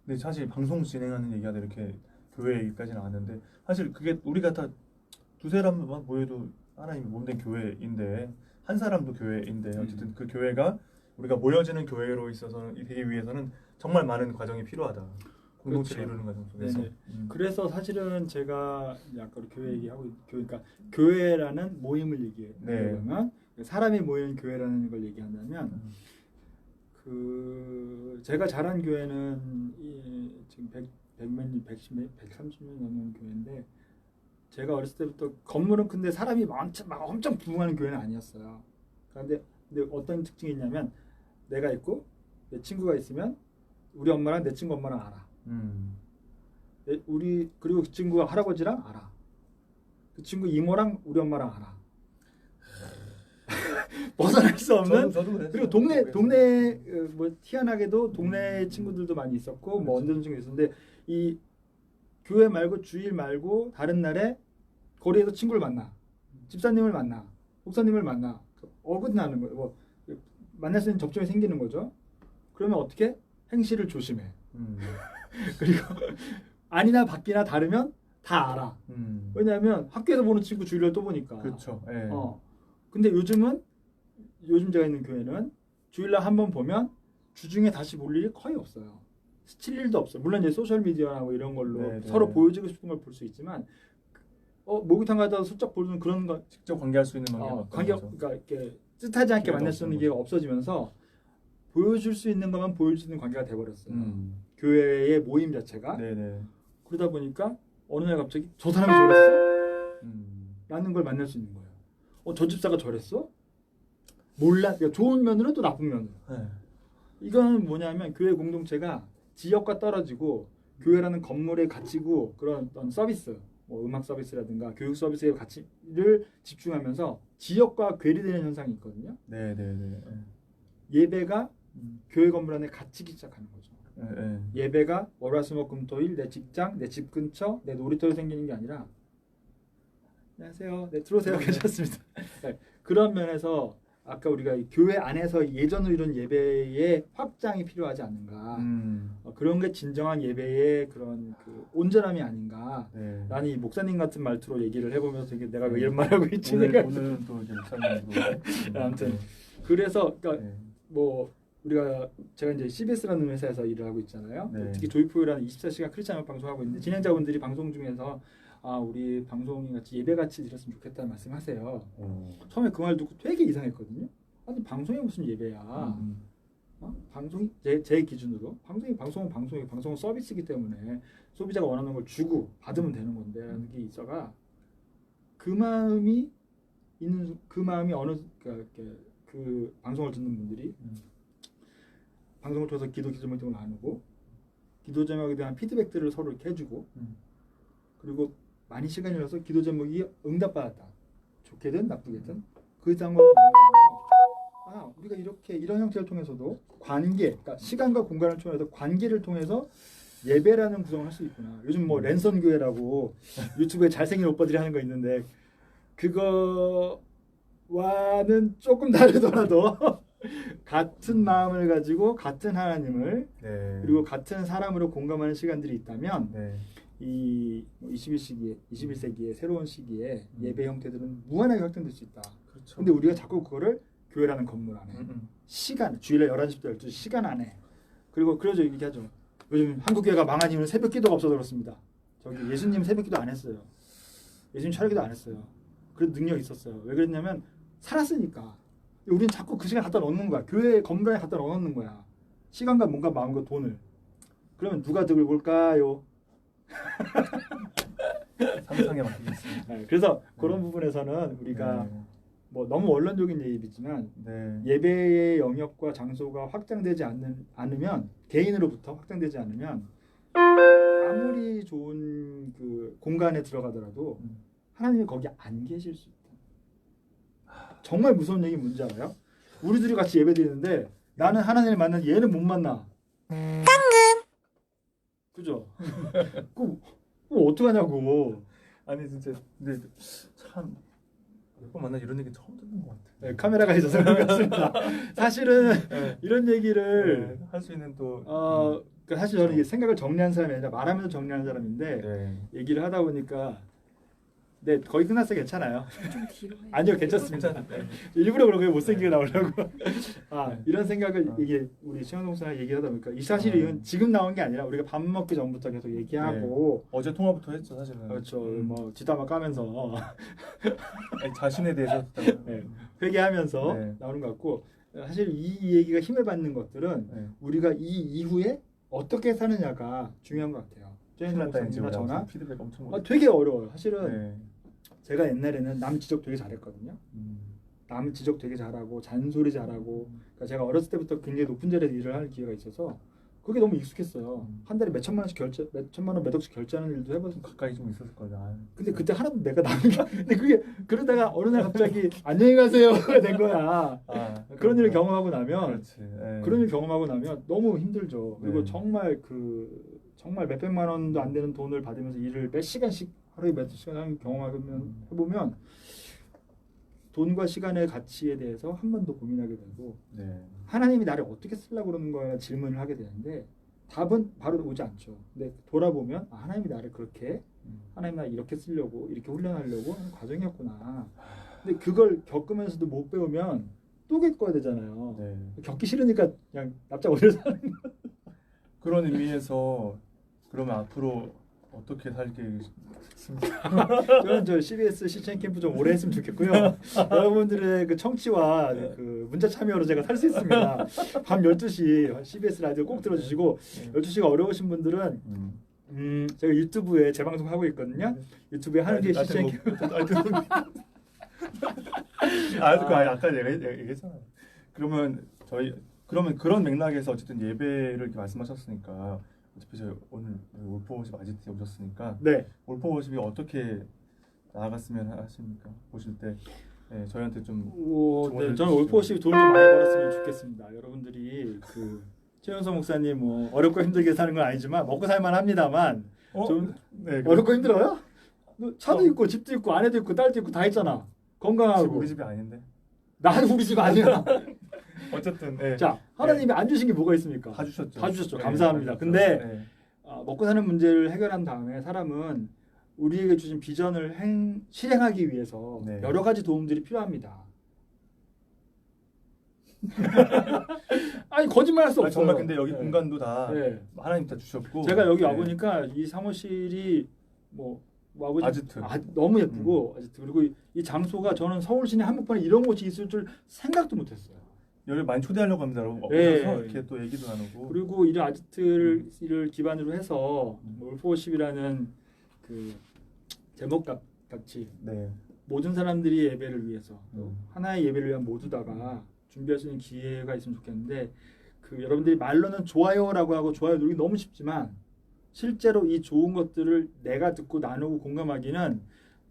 근데 사실 방송 진행하는 얘기가 이렇게 교회 얘기까지 나왔는데 사실 그게 우리가 다 두세 사람만 모여도 하나님이 몸된 교회인데 한 사람도 교회인데 어쨌든 그 교회가 우리가 모여지는 교회로 있어서 되기 위해서는 정말 많은 과정이 필요하다. 공동체를 이루는 과정 속에서. 그래서 사실은 제가 아까 교회 얘기하고 그러니까 교회라는 모임을 얘기하면 사람이 모이는 교회라는 걸 얘기한다면 제가 자란 교회는 지금 130년 넘는 교회인데 제가 어렸을 때부터 건물은 근데 사람이 엄청 부흥하는 교회는 아니었어요. 근데 어떤 특징이 있냐면 내가 있고 내 친구가 있으면 우리 엄마랑 내 친구 엄마랑 알아. 그리고 그 친구가 할아버지랑 알아. 그 친구 이모랑 우리 엄마랑 알아. 벗어날 수 없는. 저도 그리고 동네 뭐 희한하게도 동네 친구들도 많이 있었고 뭐 언제 친구 있었는데 이 교회 말고 주일 말고 다른 날에 거리에서 친구를 만나, 집사님을 만나, 목사님을 만나, 어긋나는 거예요. 뭐 만날 수 있는 접점이 생기는 거죠. 그러면 어떻게? 행실을 조심해. 그리고 아니나 밖이나 다르면 다 알아. 왜냐하면 학교에서 보는 친구 주일날 또 보니까. 그렇죠. 근데 요즘 제가 있는 교회는 주일날 한 번 보면 주중에 다시 볼 일이 거의 없어요. 스칠 일도 없어요. 물론 이제 소셜 미디어나 뭐 이런 걸로 서로 보여주고 싶은 걸 볼 수 있지만 목욕탕 가다 슬쩍 보는 그런 거 직접 관계할 수 있는 그러니까 이렇게 뜻하지 않게 만날 수 있는 게 없어지면서 보여줄 수 있는 것만 보여줄 수 있는 관계가 돼버렸어요. 교회의 모임 자체가. 그러다 보니까 어느 날 갑자기 저 사람이 저랬어? 라는 걸 만날 수 있는 거예요. 저 집사가 저랬어? 몰라. 그러니까 좋은 면으로 또 나쁜 면으로. 이건 뭐냐면 교회 공동체가 지역과 떨어지고 교회라는 건물에 갇히고 그런 어떤 서비스, 뭐 음악 서비스라든가 교육 서비스의 가치를 집중하면서 지역과 괴리되는 현상이 있거든요. 예배가 교회 건물 안에 갇히기 시작하는 거죠. 예배가 월화수목금토일 내 직장, 내 집 근처, 내 놀이터에 생기는 게 아니라 안녕하세요. 네, 들어오세요. 괜찮습니다. 그런 면에서 아까 우리가 교회 안에서 예전으로 이룬 예배의 확장이 필요하지 않는가. 그런 게 진정한 예배의 그런 온전함이 아닌가. 나는 이 목사님 같은 말투로 얘기를 해보면서 되게 내가 왜 이런 말하고 있지? 오늘은 또 이제 목사님으로. 아무튼 그래서 그러니까 뭐 제가 이제 CBS라는 회사에서 일을 하고 있잖아요. 특히 조이포유라는 24시간 크리스찬 음악 방송하고 있는데 진행자분들이 방송 중에서 우리 방송이 같이 예배같이 드렸으면 좋겠다는 말씀하세요. 처음에 그 말 듣고 되게 이상했거든요. 아니 방송이 무슨 예배야? 방송이 제 기준으로 방송은 서비스이기 때문에 소비자가 원하는 걸 주고 받으면 되는 건데 라는 게 있어가 그 마음이 어느 그 방송을 듣는 분들이 방송을 통해서 기도 제목을 나누고 기도 제목에 대한 피드백들을 서로 이렇게 해주고 그리고 많이 시간이 흘러서 기도 제목이 응답받았다. 좋게든 나쁘게든 그 상황을 우리가 이런 형태를 통해서도 그러니까 시간과 공간을 통해서 관계를 통해서 예배라는 구성을 할 수 있구나. 요즘 뭐 랜선 교회라고 유튜브에 잘생긴 오빠들이 하는 거 있는데 그거 와는 조금 다르더라도 같은 마음을 가지고 같은 하나님을 네. 그리고 같은 사람으로 공감하는 시간들이 있다면 네. 이 21세기의 새로운 시기에 예배 형태들은 무한하게 확장될 수 있다. 그렇죠. 근데 우리가 자꾸 그거를 교회라는 건물 안에 시간 주일날 11시부터 12시 시간 안에 그리고 그러죠 얘기하죠. 요즘 한국 교회가 망한 이유는 새벽 기도가 없어서 그렇습니다. 저기 예수님 새벽 기도 안 했어요. 예수님 철야 기도 안 했어요. 그래도 능력이 있었어요. 왜 그랬냐면 살았으니까. 우리는 자꾸 그 시간 갖다 넣는 거야. 교회 건물 안에 갖다 넣는 거야. 시간과 뭔가 마음과 돈을. 그러면 누가 득을 볼까요? 상상에 맡기겠습니다. 네, 그래서 그런 부분에서는 우리가 뭐 너무 원론적인 얘기지만 예배의 영역과 장소가 확장되지 않으면 개인으로부터 확장되지 않으면 아무리 좋은 그 공간에 들어가더라도 하나님이 거기 안 계실 수 있다. 정말 무서운 얘기 뭔지 알아요? 우리들이 같이 예배드리는데 나는 하나님을 만나 얘는 못 만나. 당근. 그죠? 그 어떡하냐고. 아니 진짜 근데 참 몇 번 만나 이런 얘기 처음 듣는 것 같아요. 네, 카메라가 있어서 그런 것 같습니다. 사실은 이런 얘기를 할 수 있는 또 사실 저는 이게 생각을 정리한 사람이 아니라 말하면서 정리하는 사람인데 얘기를 하다 보니까 네 거의 끝났어요. 괜찮아요. 좀 뒤로 해. 아니요 괜찮습니다. 일부러 그런 거예요. 못생기게 나오려고. 이런 생각을 이게 우리 최영동 선생님 얘기하다 보니까 이 사실이 이건 지금 나온 게 아니라 우리가 밥 먹기 전부터 계속 얘기하고 어제 통화부터 했죠 사실은. 그렇죠. 뭐 뒷담화 까면서 아니, 자신에 대해서 회개하면서 나오는 것 같고 사실 이 얘기가 힘을 받는 것들은 우리가 이 이후에 어떻게 사느냐가 중요한 것 같아요. 최영동 전화 피드백 엄청 되게 어려워요. 사실은 제가 옛날에는 남 지적 되게 잘했거든요. 남 지적 되게 잘하고 잔소리 잘하고 그러니까 제가 어렸을 때부터 굉장히 높은 자리에서 일을 할 기회가 있어서 그게 너무 익숙했어요. 한 달에 몇 천만 원 몇 억씩 결제하는 일도 해봐서 가까이 좀 있었을 거다. 근데 그때 하나도 내가 남은 게 근데 그게 그러다가 어느 날 갑자기 안녕히 가세요가 된 거야. 그런 일을 경험하고 나면 그런 일 경험하고 나면 너무 힘들죠. 그리고 정말 몇백만 원도 안 되는 돈을 받으면서 일을 몇 시간씩 하루에 몇 시간 해보면 돈과 시간의 가치에 대해서 한 번 더 고민하게 되고 하나님이 나를 어떻게 쓰려고 그러는 거야 질문을 하게 되는데 답은 바로 오지 않죠. 근데 돌아보면 하나님이 나를 그렇게 하나님이 나를 이렇게 쓰려고 이렇게 훈련하려고 하는 과정이었구나. 근데 그걸 겪으면서도 못 배우면 또 겪어야 되잖아요. 겪기 싫으니까 그냥 납작 엎드려 사는 거. 그런 의미에서 그러면 앞으로 어떻게 살게 있습니까? 저는 저 CBS 시청 캠프 좀 오래 했으면 좋겠고요. 여러분들의 그 청취와 그 문자 참여로 제가 살 수 있습니다. 밤 12시 CBS 라디오 꼭 들어주시고 12시가 어려우신 분들은 제가 유튜브에 재방송 하고 있거든요. 유튜브에 하늘의 시청 캠프. 아까 얘기했잖아요. 그러면 그런 맥락에서 어쨌든 예배를 이렇게 말씀하셨으니까 어차피 저희 오늘 올포워십 아지트에 오셨으니까 올포워십이 어떻게 나아갔으면 하십니까? 보실 때 저희한테 좀 저는 올포워십이 돈을 좀 많이 벌었으면 좋겠습니다. 여러분들이 그 최연소 목사님 뭐 어렵고 힘들게 사는 건 아니지만 먹고 살만 합니다만 좀 어렵고 힘들어요? 차도 있고 집도 있고 아내도 있고 딸도 있고 다 있잖아. 건강하고. 우리 집이 아닌데? 나도 우리 집 아니야. 어쨌든 자 하나님이 안 주신 게 뭐가 있습니까? 다 주셨죠. 다 주셨죠. 감사합니다. 근데 먹고 사는 문제를 해결한 다음에 사람은 우리에게 주신 비전을 실행하기 위해서 여러 가지 도움들이 필요합니다. 아니 거짓말할 수 없어요. 정말 근데 여기 공간도 다 하나님 다 주셨고 제가 여기 와 보니까 이 사무실이 아버지 아지트 너무 예쁘고 아지트 그리고 이 장소가 저는 서울 시내 한복판에 이런 곳이 있을 줄 생각도 못했어요. 여기 많이 초대하려고 합니다. 오셔서 이렇게 또 얘기도 나누고 그리고 이런 아지트를 기반으로 해서 올포워십이라는 그 제목 같이 모든 사람들이 예배를 위해서 하나의 예배를 위한 모두다가 준비할 수 있는 기회가 있으면 좋겠는데 그 여러분들이 말로는 좋아요라고 하고 좋아요 누르기 너무 쉽지만 실제로 이 좋은 것들을 내가 듣고 나누고 공감하기는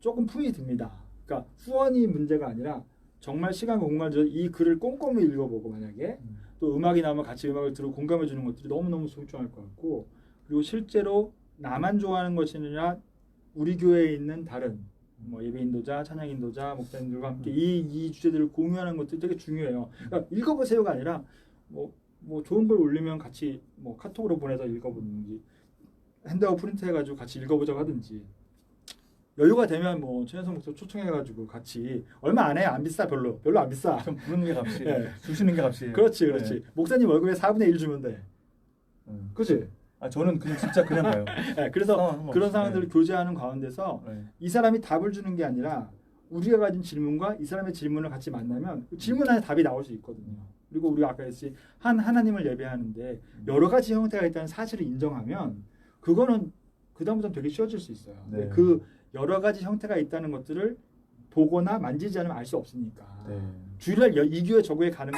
조금 품이 듭니다. 그러니까 후원이 문제가 아니라 정말 시간과 공간을 줘서 이 글을 꼼꼼히 읽어보고 만약에 또 음악이 나오면 같이 음악을 들고 공감해 주는 것들이 너무너무 소중할 것 같고 그리고 실제로 나만 좋아하는 것이 아니라 우리 교회에 있는 다른 뭐 예배 인도자, 찬양 인도자, 목사님들과 함께 이 주제들을 공유하는 것도 되게 중요해요. 그러니까 읽어보세요가 아니라 뭐 좋은 걸 올리면 같이 뭐 카톡으로 보내서 읽어보든지 핸드아웃 프린트 해가지고 같이 읽어보자고 하든지 여유가 되면 뭐 최현성 목사 초청해가지고 같이 얼마 안 해, 안 비싸, 별로 안 비싸. 좀 부르는 게 값이에요. 네. 주시는 게 값이에요. 그렇지. 네. 목사님 월급의 4분의 1 주면 돼. 그렇지. 저는 그냥 진짜 그냥 가요. 네, 그래서 그런 상황들을 교제하는 가운데서 이 사람이 답을 주는 게 아니라 우리가 가진 질문과 이 사람의 질문을 같이 만나면 그 질문 안에 답이 나올 수 있거든요. 그리고 우리가 아까 했듯이 하나님을 예배하는데 여러 가지 형태가 있다는 사실을 인정하면 그거는 그다음부터는 되게 쉬워질 수 있어요. 네. 그 여러 가지 형태가 있다는 것들을 보거나 만지지 않으면 알 수 없으니까. 주일날 이 교회 저 교회 가는